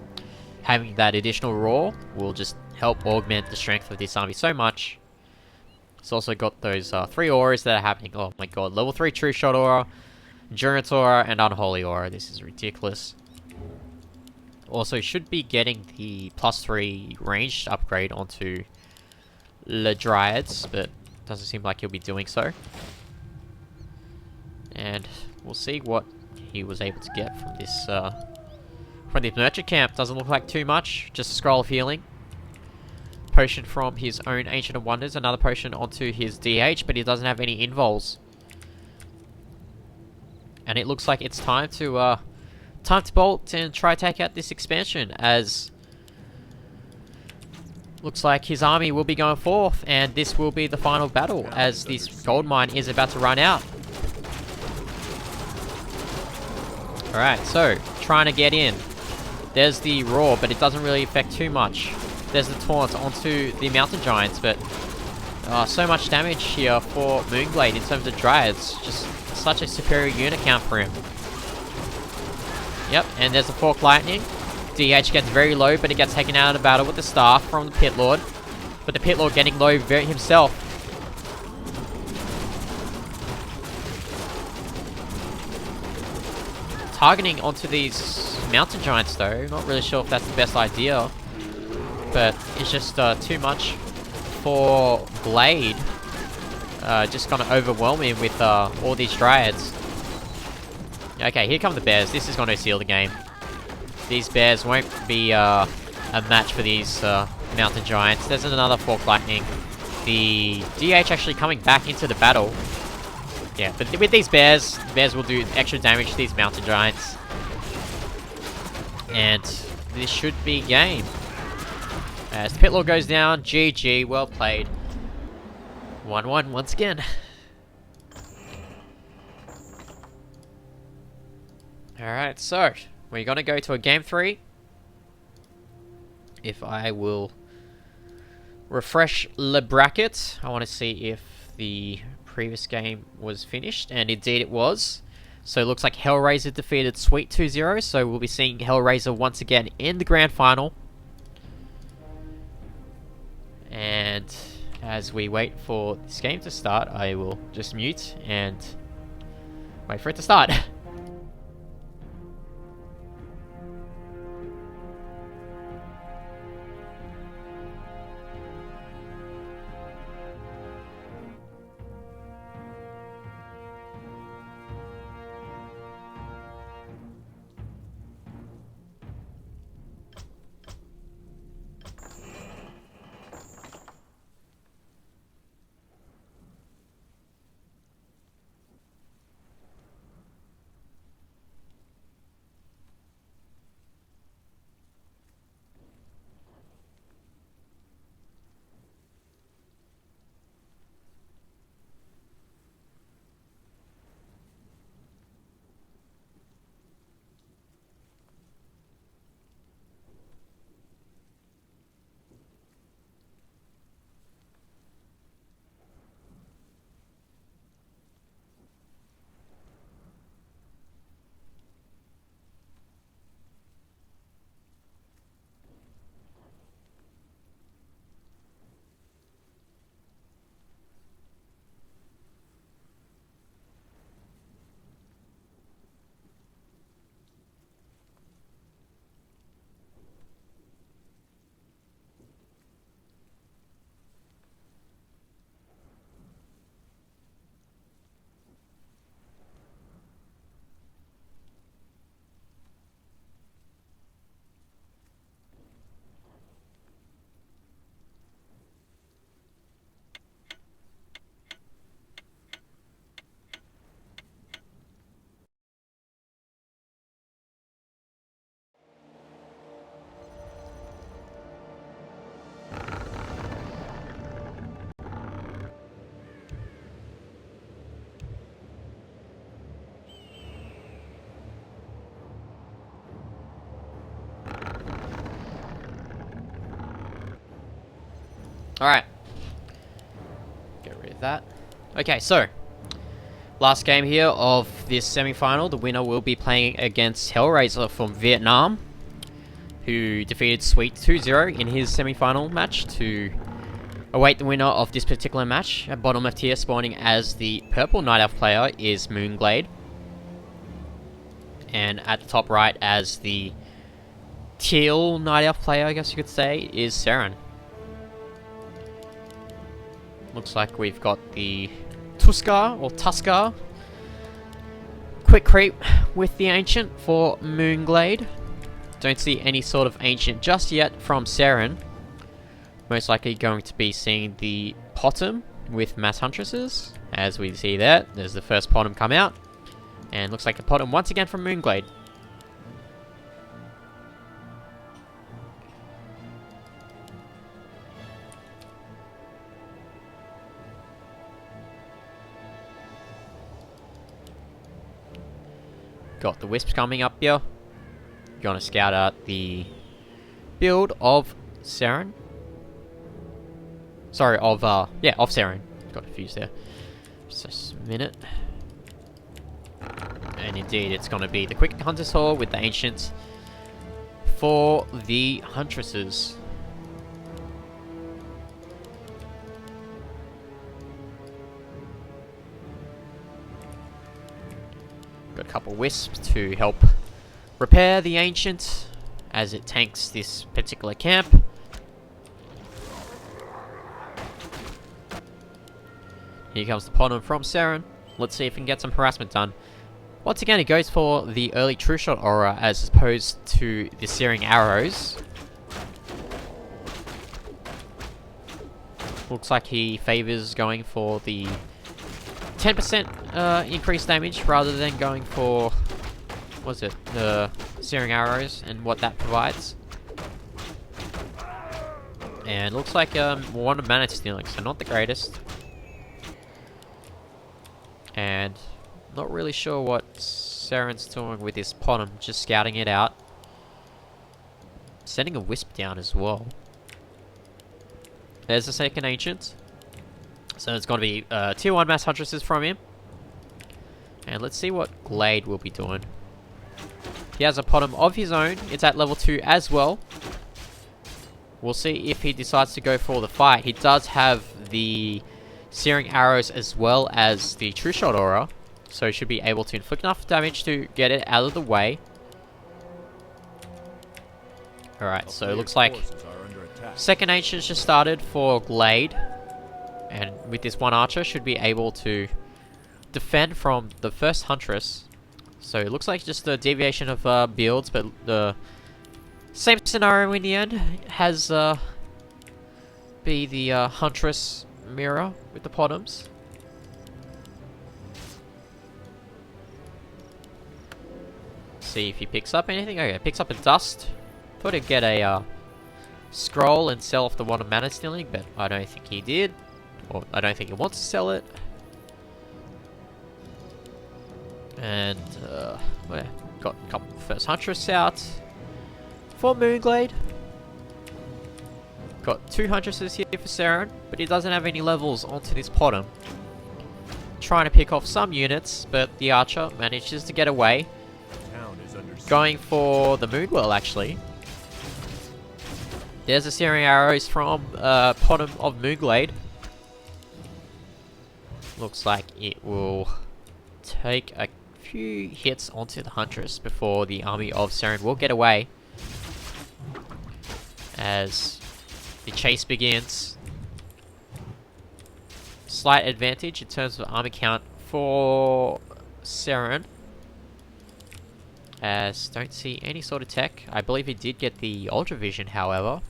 Having that additional roar will just help augment the strength of this army so much. It's also got those 3 auras that are happening. Oh my god. Level 3 True Shot Aura, Endurance Aura, and Unholy Aura. This is ridiculous. Also, should be getting the +3 ranged upgrade onto the Dryads, but doesn't seem like he'll be doing so. And we'll see what he was able to get from From the merchant camp, doesn't look like too much. Just a scroll of healing. Potion from his own Ancient of Wonders. Another potion onto his DH, but he doesn't have any invols. And it looks like it's time to bolt and try to take out this expansion, as looks like his army will be going forth, and this will be the final battle, as this gold mine is about to run out. Alright, so trying to get in. There's the roar, but it doesn't really affect too much. There's the taunt onto the mountain giants, but so much damage here for mOOnGLaDe in terms of dryads. Just such a superior unit count for him. Yep, and there's the fork lightning. DH gets very low, but it gets taken out of the battle with the staff from the pit lord. But the pit lord getting low himself. Targeting onto these mountain giants though, not really sure if that's the best idea. But it's just too much for Glade. Just gonna overwhelm him with all these dryads. Okay, here come the bears. This is gonna seal the game. These bears won't be a match for these mountain giants. There's another fork lightning. The DH actually coming back into the battle. Yeah, but with these bears will do extra damage to these mountain giants. And this should be game. As the pit lord goes down, GG, well played. 1-1 once again. Alright, so we're gonna go to a game 3. If I will refresh the bracket, I want to see if the previous game was finished, and indeed it was. So it looks like Hellraiser defeated Sweet 2-0, so we'll be seeing Hellraiser once again in the grand final. And as we wait for this game to start, I will just mute and wait for it to start. Alright. Get rid of that. Okay, so last game here of this semi-final. The winner will be playing against Hellraiser from Vietnam, who defeated Sweet 2-0 in his semi-final match to await the winner of this particular match. At bottom left here, spawning as the purple Night Elf player is mOOnGLaDe. And at the top right as the teal Night Elf player, I guess you could say, is Ceron. Looks like we've got the Tuskar quick creep with the Ancient for mOOnGLaDe. Don't see any sort of ancient just yet from Ceron. Most likely going to be seeing the Potom with mass huntresses. As we see there, there's the first Potom come out. And looks like a Potom once again from mOOnGLaDe. Got the Wisps coming up here. Gonna scout out the build of Ceron. Sorry, of Ceron. Got confused there. Just a minute. And indeed, it's gonna be the Quick Hunter's Hall with the Ancients for the Huntresses. Got a couple Wisps to help repair the Ancient as it tanks this particular camp. Here comes the Potom from Ceron. Let's see if we can get some harassment done. Once again, it goes for the early True Shot aura as opposed to the Searing Arrows. Looks like he favors going for the 10% increased damage rather than going for, what's it, the Searing Arrows and what that provides. And looks like one of mana stealing, so not the greatest. And not really sure what Ceron's doing with his Potom, just scouting it out. Sending a Wisp down as well. There's the second Ancient. So it's going to be tier 1 mass huntresses from him. And let's see what mOOnGLaDe will be doing. He has a Potom of his own. It's at level 2 as well. We'll see if he decides to go for the fight. He does have the Searing Arrows as well as the True Shot aura. So he should be able to inflict enough damage to get it out of the way. Alright, so it looks like second Ancient's just started for mOOnGLaDe. And with this one archer, should be able to defend from the first Huntress. So it looks like just a deviation of builds, but the same scenario in the end has be the Huntress mirror with the Potoms. See if he picks up anything. Okay, picks up a dust. Thought he'd get a scroll and sell off the one of mana stealing, but I don't think he did. Or I don't think he wants to sell it. And got a couple of first Huntress out for mOOnGLaDe. Got 2 Huntresses here for Ceron, but he doesn't have any levels onto this Potom. Trying to pick off some units, but the Archer manages to get away. Going for the Moonwell, actually. There's the Searing Arrows from Potom of mOOnGLaDe. Looks like it will take a few hits onto the Huntress before the army of Ceron will get away. As the chase begins. Slight advantage in terms of army count for Ceron. As don't see any sort of tech. I believe he did get the Ultra Vision, however.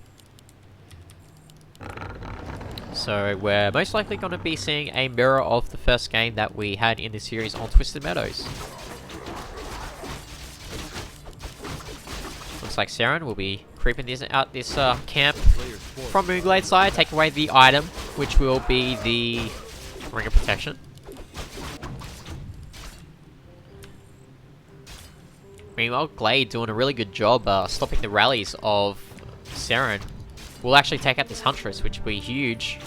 So we're most likely going to be seeing a mirror of the first game that we had in the series on Twisted Meadows. Looks like Ceron will be creeping out this camp from mOOnGLaDe's side, take away the item, which will be the Ring of Protection. Meanwhile, mOOnGLaDe doing a really good job stopping the rallies of Ceron. We'll actually take out this Huntress, which will be huge.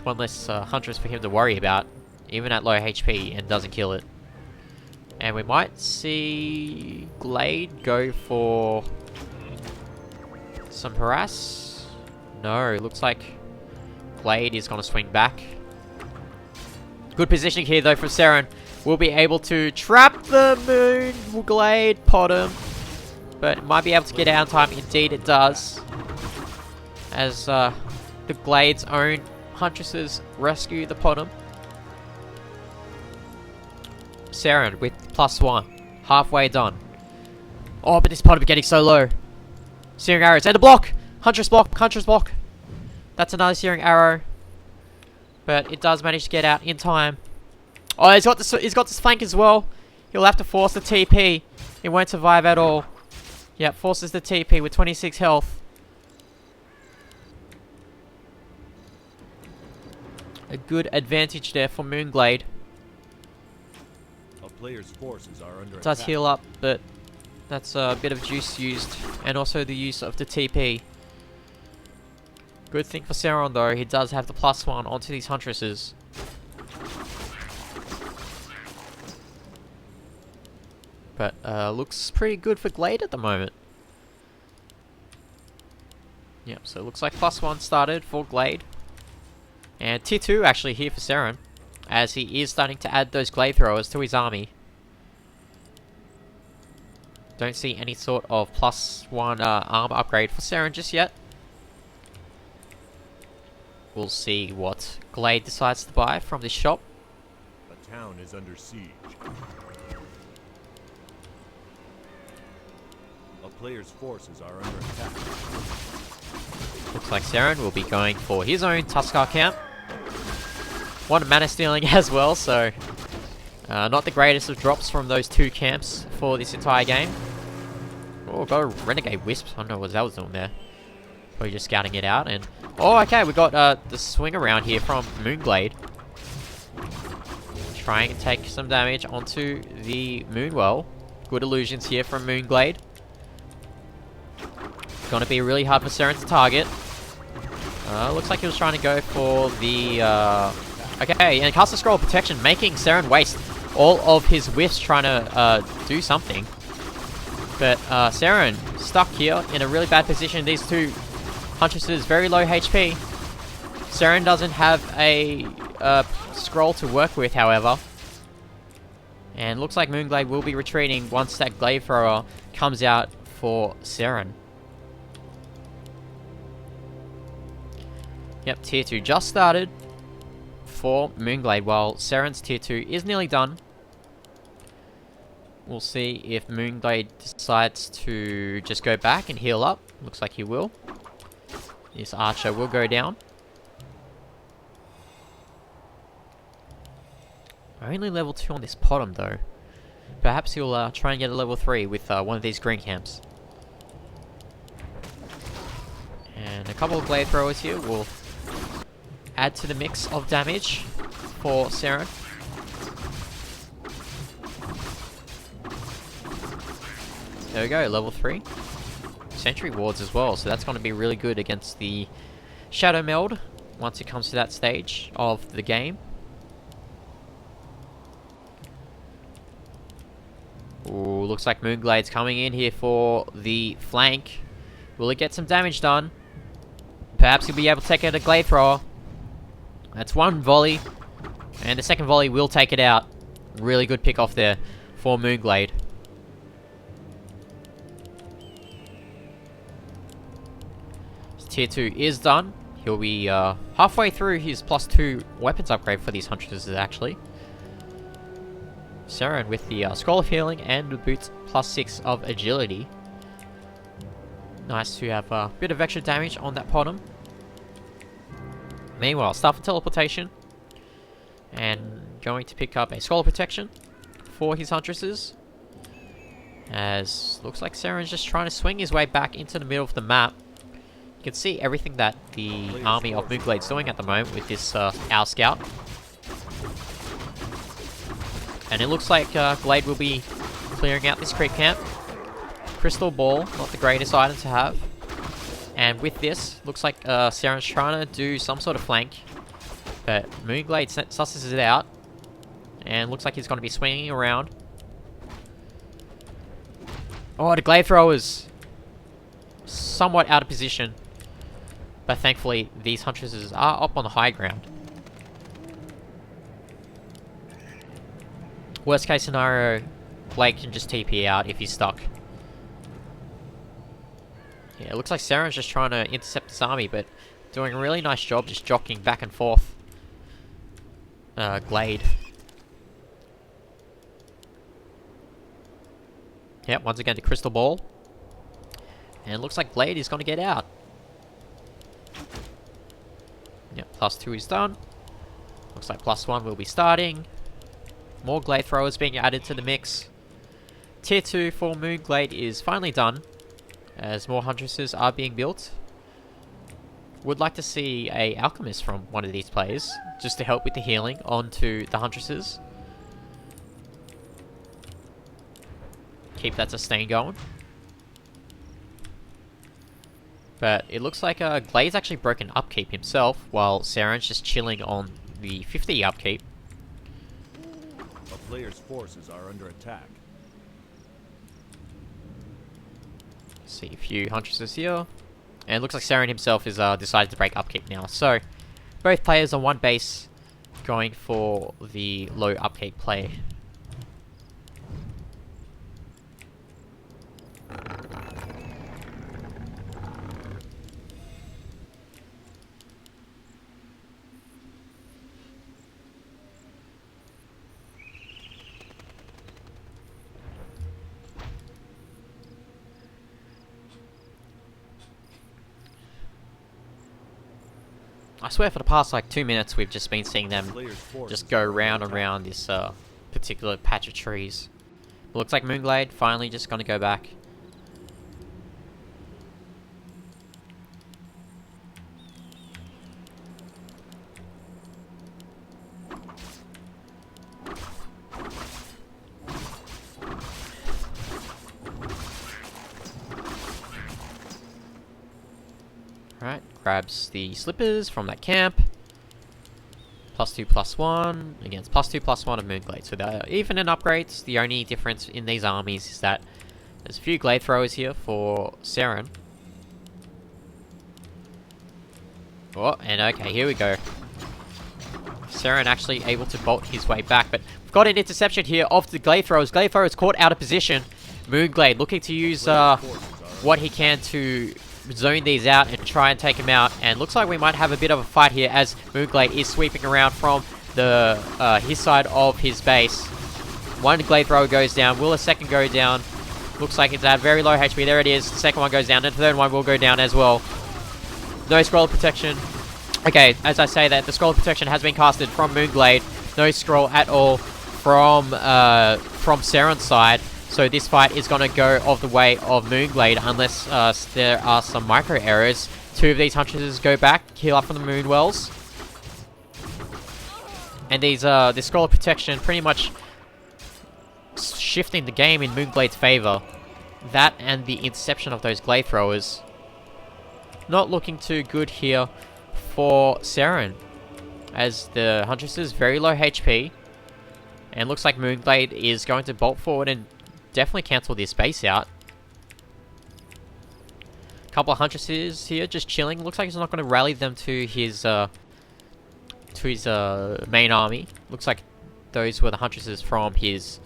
One less Huntress for him to worry about, even at low HP, and doesn't kill it. And we might see mOOnGLaDe go for some harass. No, looks like mOOnGLaDe is going to swing back. Good positioning here though from Ceron. We'll be able to trap the mOOnGLaDe Potom, but might be able to get out in time. Indeed it does. As the mOOnGLaDe's own Huntresses rescue the Potom. Ceron with +1. Halfway done. Oh, but this pot is getting so low. Searing arrows and a block. Huntress block. Huntress block. That's another searing arrow. But it does manage to get out in time. Oh, he's got this flank as well. He'll have to force the TP. He won't survive at all. Yep, forces the TP with 26 health. A good advantage there for mOOnGLaDe. A player's forces are under Does attack. heal up, but that's a bit of juice used. And also the use of the TP. Good thing for Ceron though, he does have the +1 onto these Huntresses. But looks pretty good for Glade at the moment. Yep, so it looks like +1 started for Glade. And tier 2 actually here for Ceron, as he is starting to add those Glade throwers to his army. Don't see any sort of +1 armor upgrade for Ceron just yet. We'll see what Glade decides to buy from this shop. A town is under siege. A player's forces are under attack. Looks like Ceron will be going for his own Tuskar camp. One mana stealing as well, so not the greatest of drops from those two camps for this entire game. Oh, got a Renegade Wisp. I don't know what that was doing there. Probably just scouting it out. And oh, okay, we got the swing around here from mOOnGLaDe. Trying to take some damage onto the Moonwell. Good illusions here from mOOnGLaDe. Gonna be really hard for Ceron to target. Looks like he was trying to go for the okay, and cast a scroll of protection, making Ceron waste all of his whiffs trying to do something. But Ceron stuck here in a really bad position. These two Huntresses very low HP. Ceron doesn't have a scroll to work with, however. And looks like mOOnGLaDe will be retreating once that Glade Thrower comes out for Ceron. Yep, tier 2 just started for mOOnGLaDe, while Ceron's tier 2 is nearly done. We'll see if mOOnGLaDe decides to just go back and heal up. Looks like he will. This archer will go down. Only level 2 on this bottom though. Perhaps he'll try and get a level 3 with one of these green camps. And a couple of Glade Throwers here will add to the mix of damage for Ceron. There we go, level 3. Sentry wards as well, so that's going to be really good against the Shadow Meld once it comes to that stage of the game. Ooh, looks like mOOnGLaDe's coming in here for the flank. Will it get some damage done? Perhaps he'll be able to take out a Glade Thrower. That's one volley. And the second volley will take it out. Really good pick off there for mOOnGLaDe. Tier 2 is done. He'll be halfway through his +2 weapons upgrade for these Huntresses actually. Ceron with the Scroll of Healing and the boots +6 of agility. Nice to have a bit of extra damage on that bottom. Meanwhile, Staff of Teleportation. And going to pick up a Scroll of Protection for his Huntresses. As looks like Ceron's just trying to swing his way back into the middle of the map. You can see everything that the army of mOOnGLaDe's doing at the moment with this Owl Scout. And it looks like Glade will be clearing out this creep camp. Crystal Ball, not the greatest item to have. And with this, looks like Ceron's trying to do some sort of flank. But mOOnGLaDe susses it out. And looks like he's going to be swinging around. Oh, the Glade Thrower's somewhat out of position. But thankfully, these Huntresses are up on the high ground. Worst case scenario, Blake can just TP out if he's stuck. Yeah, it looks like Ceron's just trying to intercept this army, but doing a really nice job just jockeying back and forth. Glade. Yep, once again the crystal ball. And it looks like Glade is going to get out. Yep, +2 is done. Looks like +1 will be starting. More Glade throwers being added to the mix. Tier 2 for mOOnGLaDe is finally done, as more Huntresses are being built. Would like to see a Alchemist from one of these players, just to help with the healing onto the Huntresses. Keep that sustain going. But it looks like Glade's actually broken upkeep himself, while Ceron's just chilling on the 50 upkeep. A player's forces are under attack. See a few Huntresses here. And it looks like Ceron himself has decided to break upkeep now. So, both players on one base going for the low upkeep play. I swear for the past like 2 minutes we've just been seeing them just go round and round this particular patch of trees. It looks like mOOnGLaDe finally just gonna go back. Right, grabs the slippers from that camp. +2/+1 against +2/+1 of mOOnGLaDe. So they're even in upgrades. The only difference in these armies is that there's a few Glade throwers here for Ceron. Oh, and okay, here we go. Ceron actually able to bolt his way back, but we've got an interception here of the Glade throwers. Glade throwers caught out of position. mOOnGLaDe looking to use what he can to zone these out and try and take him out, and looks like we might have a bit of a fight here as mOOnGLaDe is sweeping around from the his side of his base. One Glade thrower goes down. Will a second go down? Looks like it's at very low HP. There it is. The second one goes down, and the third one will go down as well. No scroll protection. Okay, as I say that, the scroll protection has been casted from mOOnGLaDe. No scroll at all from Ceron's side. So this fight is going to go of the way of mOOnGLaDe unless there are some micro errors. Two of these Huntresses go back, heal up from the Moon Wells. And these this scroll of protection pretty much shifting the game in mOOnGLaDe's favor. That and the interception of those Glade throwers. Not looking too good here for Ceron, as the Huntresses very low HP. And looks like mOOnGLaDe is going to bolt forward and definitely cancel this base out. Couple of Huntresses here just chilling. Looks like he's not going to rally them to his main army. Looks like those were the Huntresses from his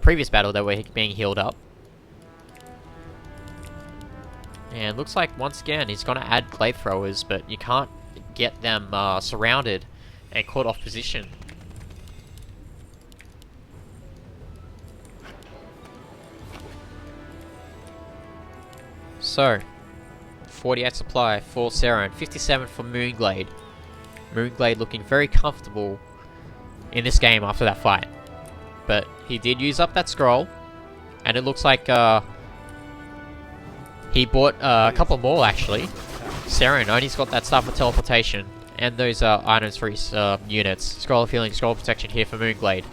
previous battle that were being healed up. And looks like once again he's going to add Glade throwers, but you can't get them surrounded and caught off position. So, 48 supply for Ceron, 57 for mOOnGLaDe. mOOnGLaDe looking very comfortable in this game after that fight. But he did use up that scroll, and it looks like he bought a couple more actually. Ceron only's got that stuff for teleportation, and those items for his units. Scroll of healing, scroll of protection here for mOOnGLaDe.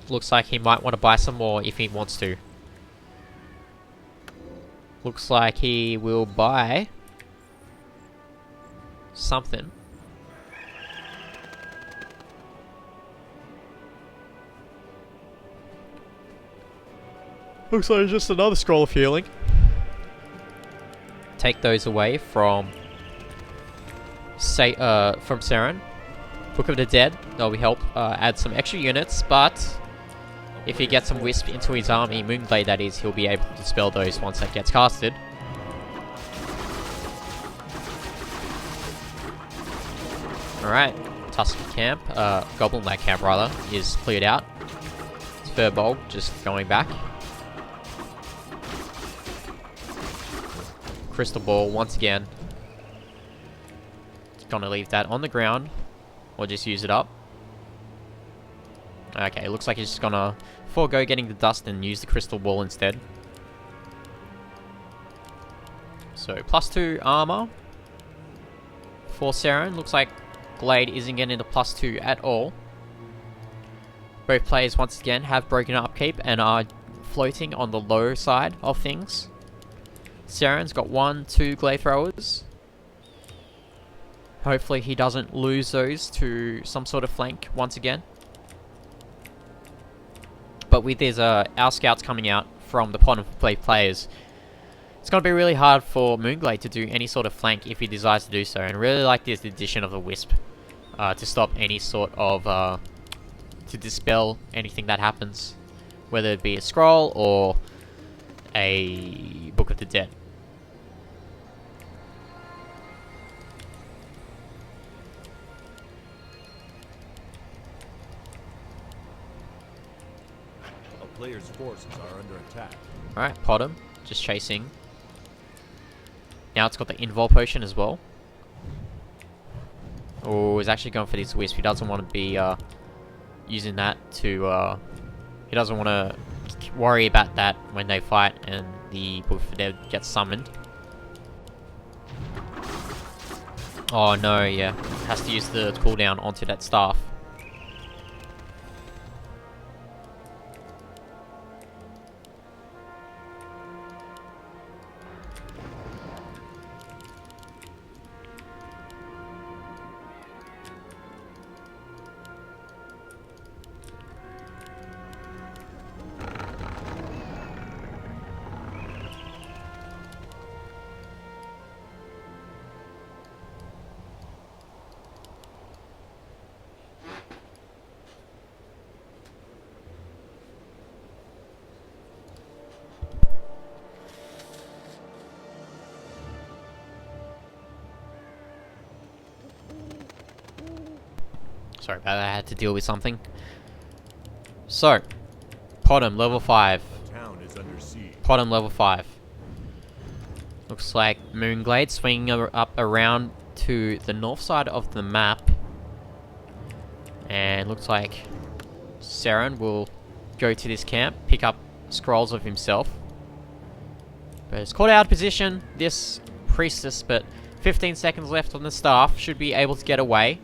Looks like he might want to buy some more if he wants to. Looks like he will buy something. Looks like just another scroll of healing. Take those away from Ceron. Book of the Dead. That will help add some extra units, but if he gets some Wisp into his army, mOOnGLaDe that is, he'll be able to dispel those once that gets casted. Alright, Tusky camp, Goblin Lag camp rather, is cleared out. Furbolg just going back. Crystal Ball once again. Just gonna leave that on the ground. Or just use it up. Okay, looks like he's just gonna forego getting the dust and use the Crystal Ball instead. So, +2 armor for Ceron. Looks like Glade isn't getting the +2 at all. Both players, once again, have broken upkeep and are floating on the low side of things. Ceron's got 1-2 Glade throwers. Hopefully he doesn't lose those to some sort of flank once again. But with his our scouts coming out from the bottom play players, it's going to be really hard for mOOnGLaDe to do any sort of flank if he desires to do so. And really like this addition of the Wisp to stop any sort of to dispel anything that happens, whether it be a scroll or a Book of the Dead. A player's forces are under attack. Alright, Potom, just chasing. Now it's got the Invul Potion as well. Oh, he's actually going for this Wisp. He doesn't want to be using that to... he doesn't want to worry about that when they fight and the Book of the Dead gets summoned. Oh no, yeah. Has to use the cooldown onto that staff. Sorry about that, I had to deal with something. So, Potom, level 5. Town is under siege. Potom, level 5. Looks like mOOnGLaDe swinging up around to the north side of the map. And looks like Ceron will go to this camp, pick up scrolls of himself. But it's caught out of position, this priestess, but 15 seconds left on the staff, should be able to get away.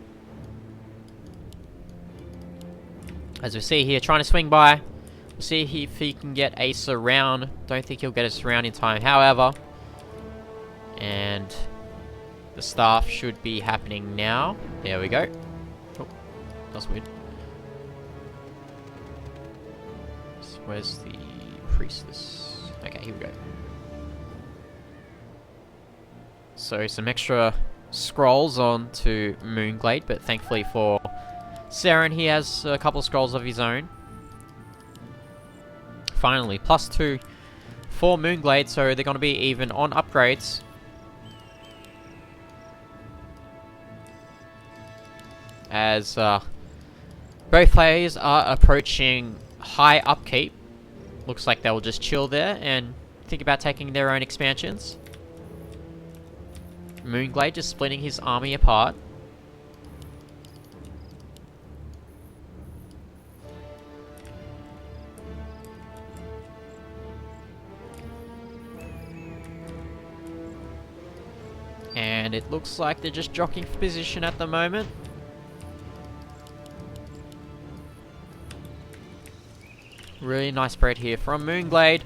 As we see here, trying to swing by. We'll see if he can get a surround. Don't think he'll get a surround in time, however. And the staff should be happening now. There we go. Oh, that's weird. So where's the priestess? Okay, here we go. So some extra scrolls on to mOOnGLaDe, but thankfully for Ceron, he has a couple of scrolls of his own. Finally, +2 for mOOnGLaDe, so they're going to be even on upgrades. As both players are approaching high upkeep. Looks like they'll just chill there and think about taking their own expansions. mOOnGLaDe just splitting his army apart. And it looks like they're just jockeying for position at the moment. Really nice spread here from mOOnGLaDe.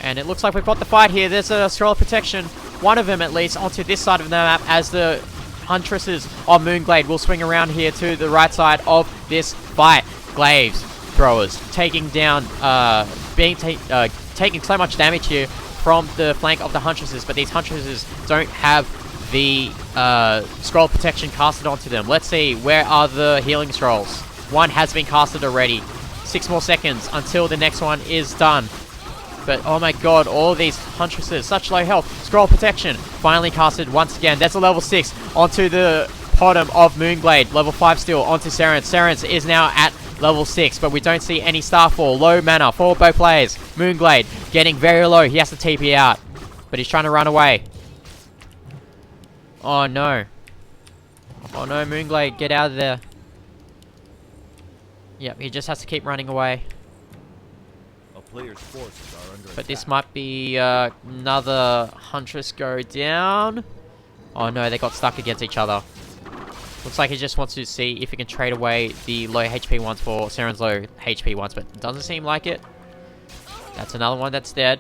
And it looks like we've got the fight here. There's a scroll of protection. One of them at least onto this side of the map as the Huntresses of mOOnGLaDe will swing around here to the right side of this fight. Glaives throwers taking down, taking so much damage here from the flank of the Huntresses, but these Huntresses don't have the scroll protection casted onto them. Let's see, where are the healing scrolls? One has been casted already. 6 more seconds until the next one is done. But oh my god, all of these Huntresses, such low health. Scroll protection, finally casted once again. That's a level 6 onto the Potom of mOOnGLaDe. Level 5 still onto Ceron. Ceron is now at level 6, but we don't see any Starfall. Low mana for both players. mOOnGLaDe getting very low. He has to TP out, but he's trying to run away. Oh no. Oh no, mOOnGLaDe, get out of there. Yep, he just has to keep running away. A player's forces are under But attack. this might be another Huntress go down. Oh no, they got stuck against each other. Looks like he just wants to see if he can trade away the low HP ones for Ceron's low HP ones, but it doesn't seem like it. That's another one that's dead.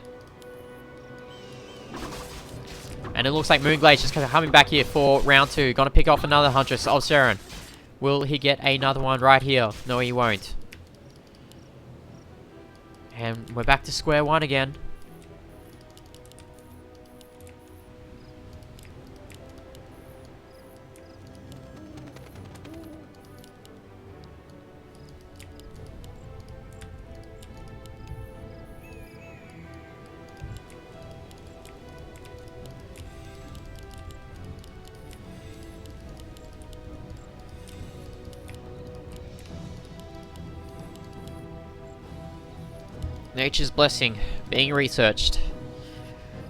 And it looks like mOOnGLaDe's just coming back here for round 2. Gonna pick off another Huntress of Ceron. Will he get another one right here? No, he won't. And we're back to square one again. Nature's Blessing being researched.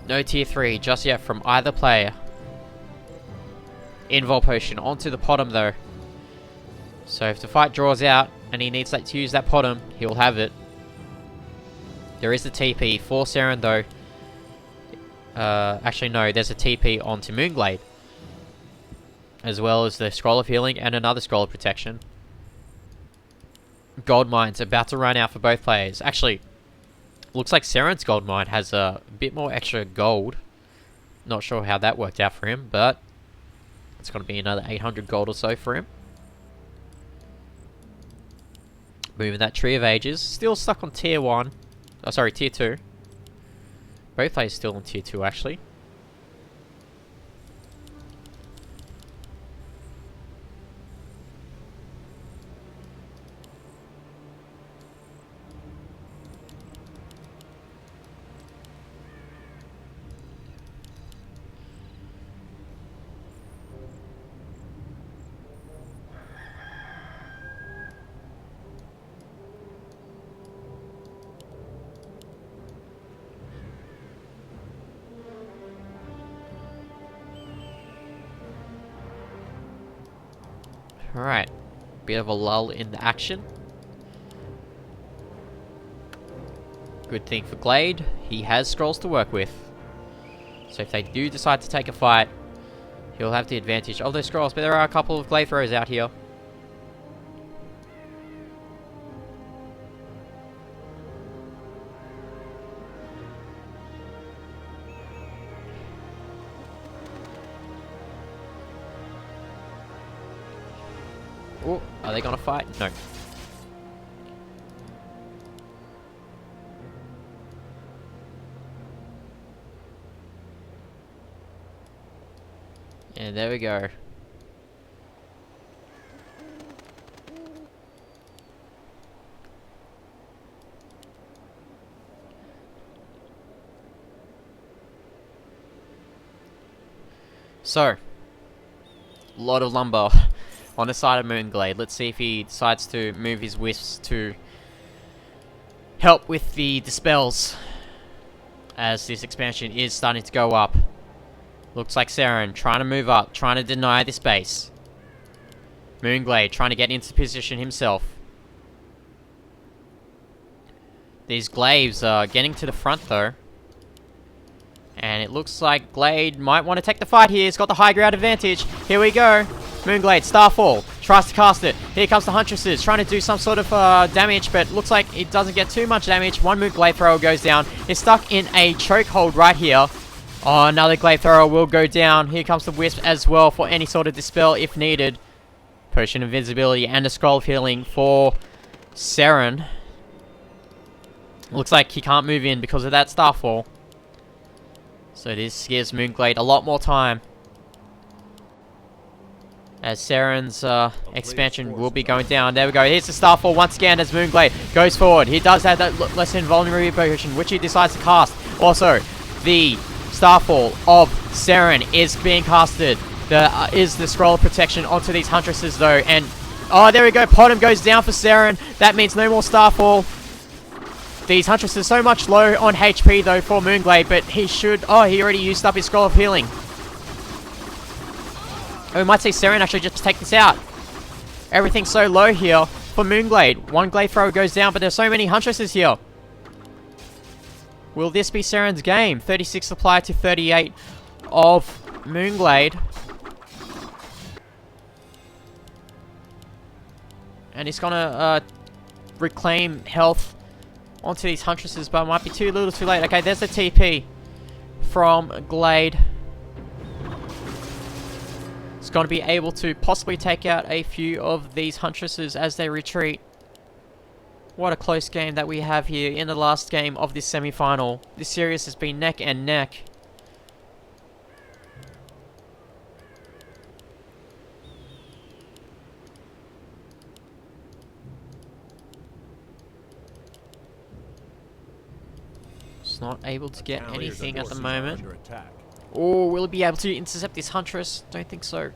No tier 3 just yet from either player. Invul Potion onto the Potom though. So if the fight draws out and he needs to use that Potom, he'll have it. There is a TP for Ceron though. Actually no, there's a TP onto mOOnGLaDe. As well as the Scroll of Healing and another Scroll of Protection. Gold Mine's about to run out for both players. Actually, looks like Ceron's gold mine has a bit more extra gold. Not sure how that worked out for him, but it's going to be another 800 gold or so for him. Moving that Tree of Ages. Still stuck on tier 1. Oh, sorry, tier 2. Both players still on tier 2, actually. Alright, bit of a lull in the action. Good thing for Glade, he has scrolls to work with. So if they do decide to take a fight, he'll have the advantage of those scrolls, but there are a couple of Glade throws out here. Oh, are they gonna fight? No. And there we go. So, a lot of lumber on the side of mOOnGLaDe. Let's see if he decides to move his wisps to help with the dispels, as this expansion is starting to go up. Looks like Ceron trying to move up, trying to deny this base. mOOnGLaDe trying to get into position himself. These glaives are getting to the front though. And it looks like Glade might want to take the fight here. He's got the high ground advantage. Here we go. mOOnGLaDe, Starfall, tries to cast it. Here comes the Huntresses, trying to do some sort of damage, but looks like it doesn't get too much damage. One mOOnGLaDe thrower goes down. He's stuck in a chokehold right here. Oh, another Glade thrower will go down. Here comes the Wisp as well for any sort of dispel if needed. Potion of Invisibility and a Scroll of Healing for Ceron. Looks like he can't move in because of that Starfall. So this gives mOOnGLaDe a lot more time. As Ceron's expansion will be going down. There we go. Here's the Starfall once again as mOOnGLaDe goes forward. He does have that lesson vulnerability potion, which he decides to cast. Also, the Starfall of Ceron is being casted. There is the Scroll of Protection onto these Huntresses though, and Oh, there we go. Potom goes down for Ceron. That means no more Starfall. These Huntresses so much low on HP though for mOOnGLaDe, but he should... Oh, he already used up his Scroll of Healing. Oh, we might see Ceron actually just take this out. Everything's so low here for mOOnGLaDe. One Glade Thrower goes down, but there's so many Huntresses here. Will this be Ceron's game? 36 supply to 38 of mOOnGLaDe. And he's gonna reclaim health onto these Huntresses, but it might be too little too late. Okay, there's the TP from Glade. It's going to be able to possibly take out a few of these Huntresses as they retreat. What a close game that we have here in the last game of this semi-final. This series has been neck and neck. Not able to get anything at the moment. Oh, will he be able to intercept this Huntress? Don't think so.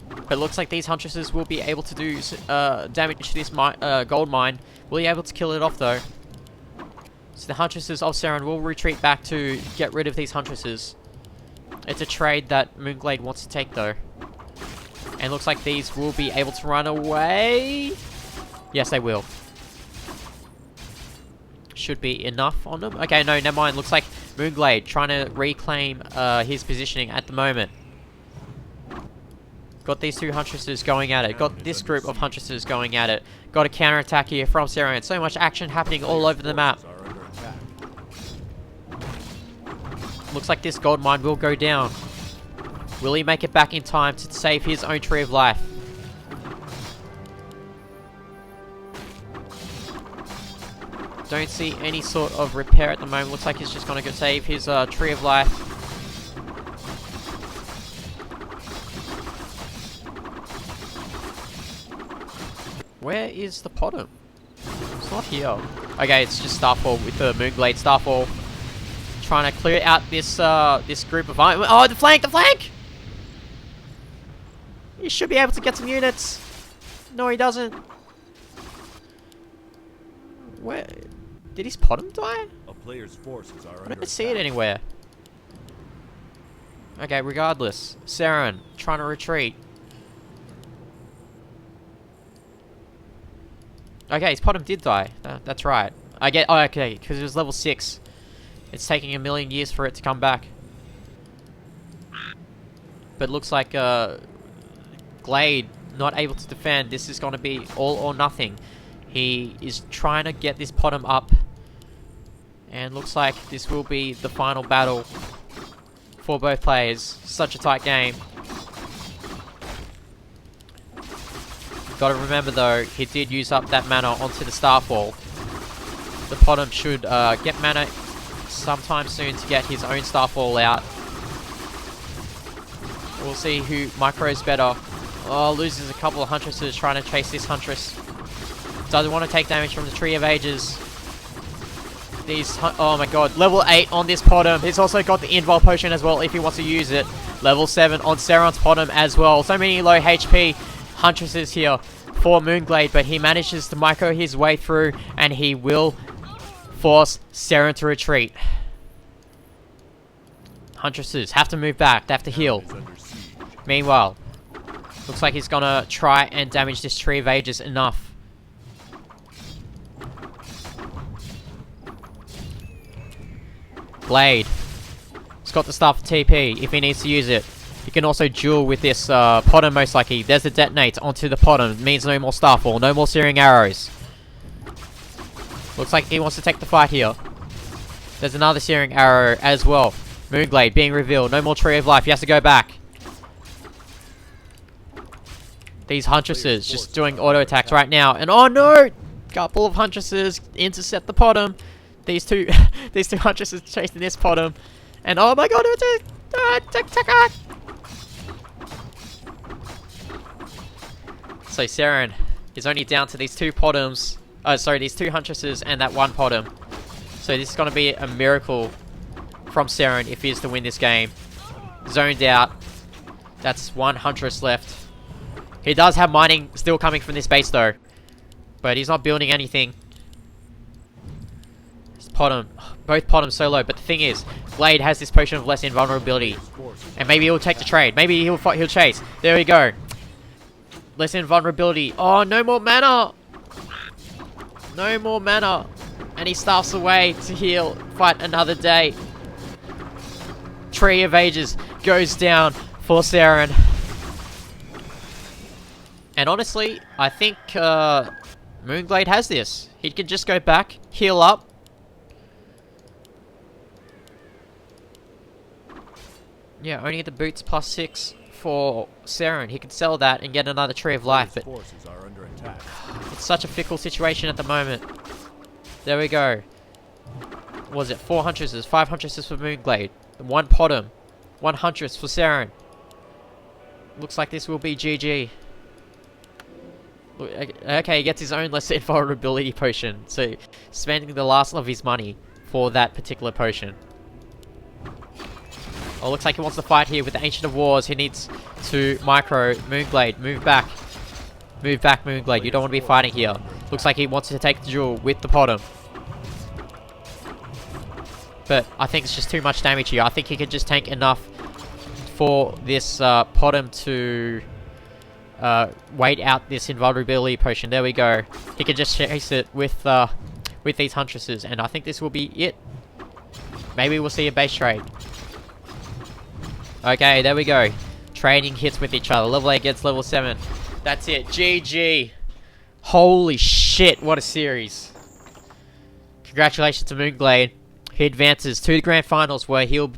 But it looks like these Huntresses will be able to do damage to this gold mine. Will he be able to kill it off though? So the Huntresses of Ceron will retreat back to get rid of these Huntresses. It's a trade that mOOnGLaDe wants to take though. And looks like these will be able to run away. Yes, they will. Should be enough on them. Okay, no, never mind. Looks like mOOnGLaDe trying to reclaim his positioning at the moment. Got these two Huntresses going at it. Got this group of Huntresses going at it. Got a counterattack here from Ceron. So much action happening all over the map. Looks like this gold mine will go down. Will he make it back in time to save his own Tree of Life? Don't see any sort of repair at the moment. Looks like he's just going to go save his Tree of Life. Where is the Potom? It's not here. Okay, it's just Starfall with the mOOnGLaDe Starfall. Trying to clear out this this group of... Oh, the flank! The flank! He should be able to get some units. No, he doesn't. Where... Did his Potom die? A player's forces are I don't see it anywhere. Okay, regardless. Ceron, trying to retreat. Okay, his Potom did die. That's right. Oh, okay, because it was level 6. It's taking a million years for it to come back. But looks like Glade not able to defend. This is going to be all or nothing. He is trying to get this Potom up. And looks like this will be the final battle for both players. Such a tight game. Gotta remember though, he did use up that mana onto the Starfall. The Potom should get mana sometime soon to get his own Starfall out. We'll see who micros better. Oh, loses a couple of Huntresses trying to chase this Huntress. Doesn't want to take damage from the Tree of Ages. Oh my god, level 8 on this Potom. He's also got the Invul Potion as well if he wants to use it. Level 7 on Ceron's Potom as well. So many low HP Huntresses here for mOOnGLaDe, but he manages to micro his way through and he will force Ceron to retreat. Huntresses have to move back, they have to heal. Meanwhile, looks like he's gonna try and damage this Tree of Ages enough. Glade. He's got the stuff for TP if he needs to use it. He can also duel with this Potom most likely. There's the detonate onto the Potom. It means no more Starfall, no more Searing Arrows. Looks like he wants to take the fight here. There's another Searing Arrow as well. mOOnGLaDe being revealed. No more Tree of Life. He has to go back. These Huntresses just doing auto attacks right now. And oh no! Couple of Huntresses intercept the Potom. These two Huntresses chasing this Potom. And oh my god, so Ceron is only down to these two Potoms. These two Huntresses and that one Potom. So this is going to be a miracle from Ceron if he is to win this game. Zoned out. That's one Huntress left. He does have mining still coming from this base though. But he's not building anything. It's Potom. Both Potom so low. But the thing is, Glade has this potion of less invulnerability. And maybe he'll take the trade. Maybe he'll chase. There we go. Less invulnerability. Oh, no more mana! No more mana. And he stuffs away to heal. Fight another day. Tree of Ages goes down for Ceron. And honestly, I think mOOnGLaDe has this. He can just go back, heal up. Yeah, only the boots +6 for Ceron. He can sell that and get another Tree of Life, but Forces are under attack. it's such a fickle situation at the moment. There we go. What was it 4 Huntresses, 5 Huntresses for mOOnGLaDe, 1 Potom, 1 Huntress for Ceron. Looks like this will be GG. Okay, he gets his own less invulnerability potion, so spending the last of his money for that particular potion. Oh, looks like he wants to fight here with the Ancient of Wars. He needs to micro mOOnGLaDe. Move back. Move back, mOOnGLaDe. You don't want to be fighting here. Looks like he wants to take the duel with the Potom. But I think it's just too much damage here. I think he could just tank enough for this Potom to wait out this invulnerability potion. There we go. He can just chase it with these Huntresses, and I think this will be it. Maybe we'll see a base trade. Okay, there we go. Trading hits with each other. Level 8 gets level 7. That's it. GG. Holy shit, what a series. Congratulations to mOOnGLaDe. He advances to the grand finals where he'll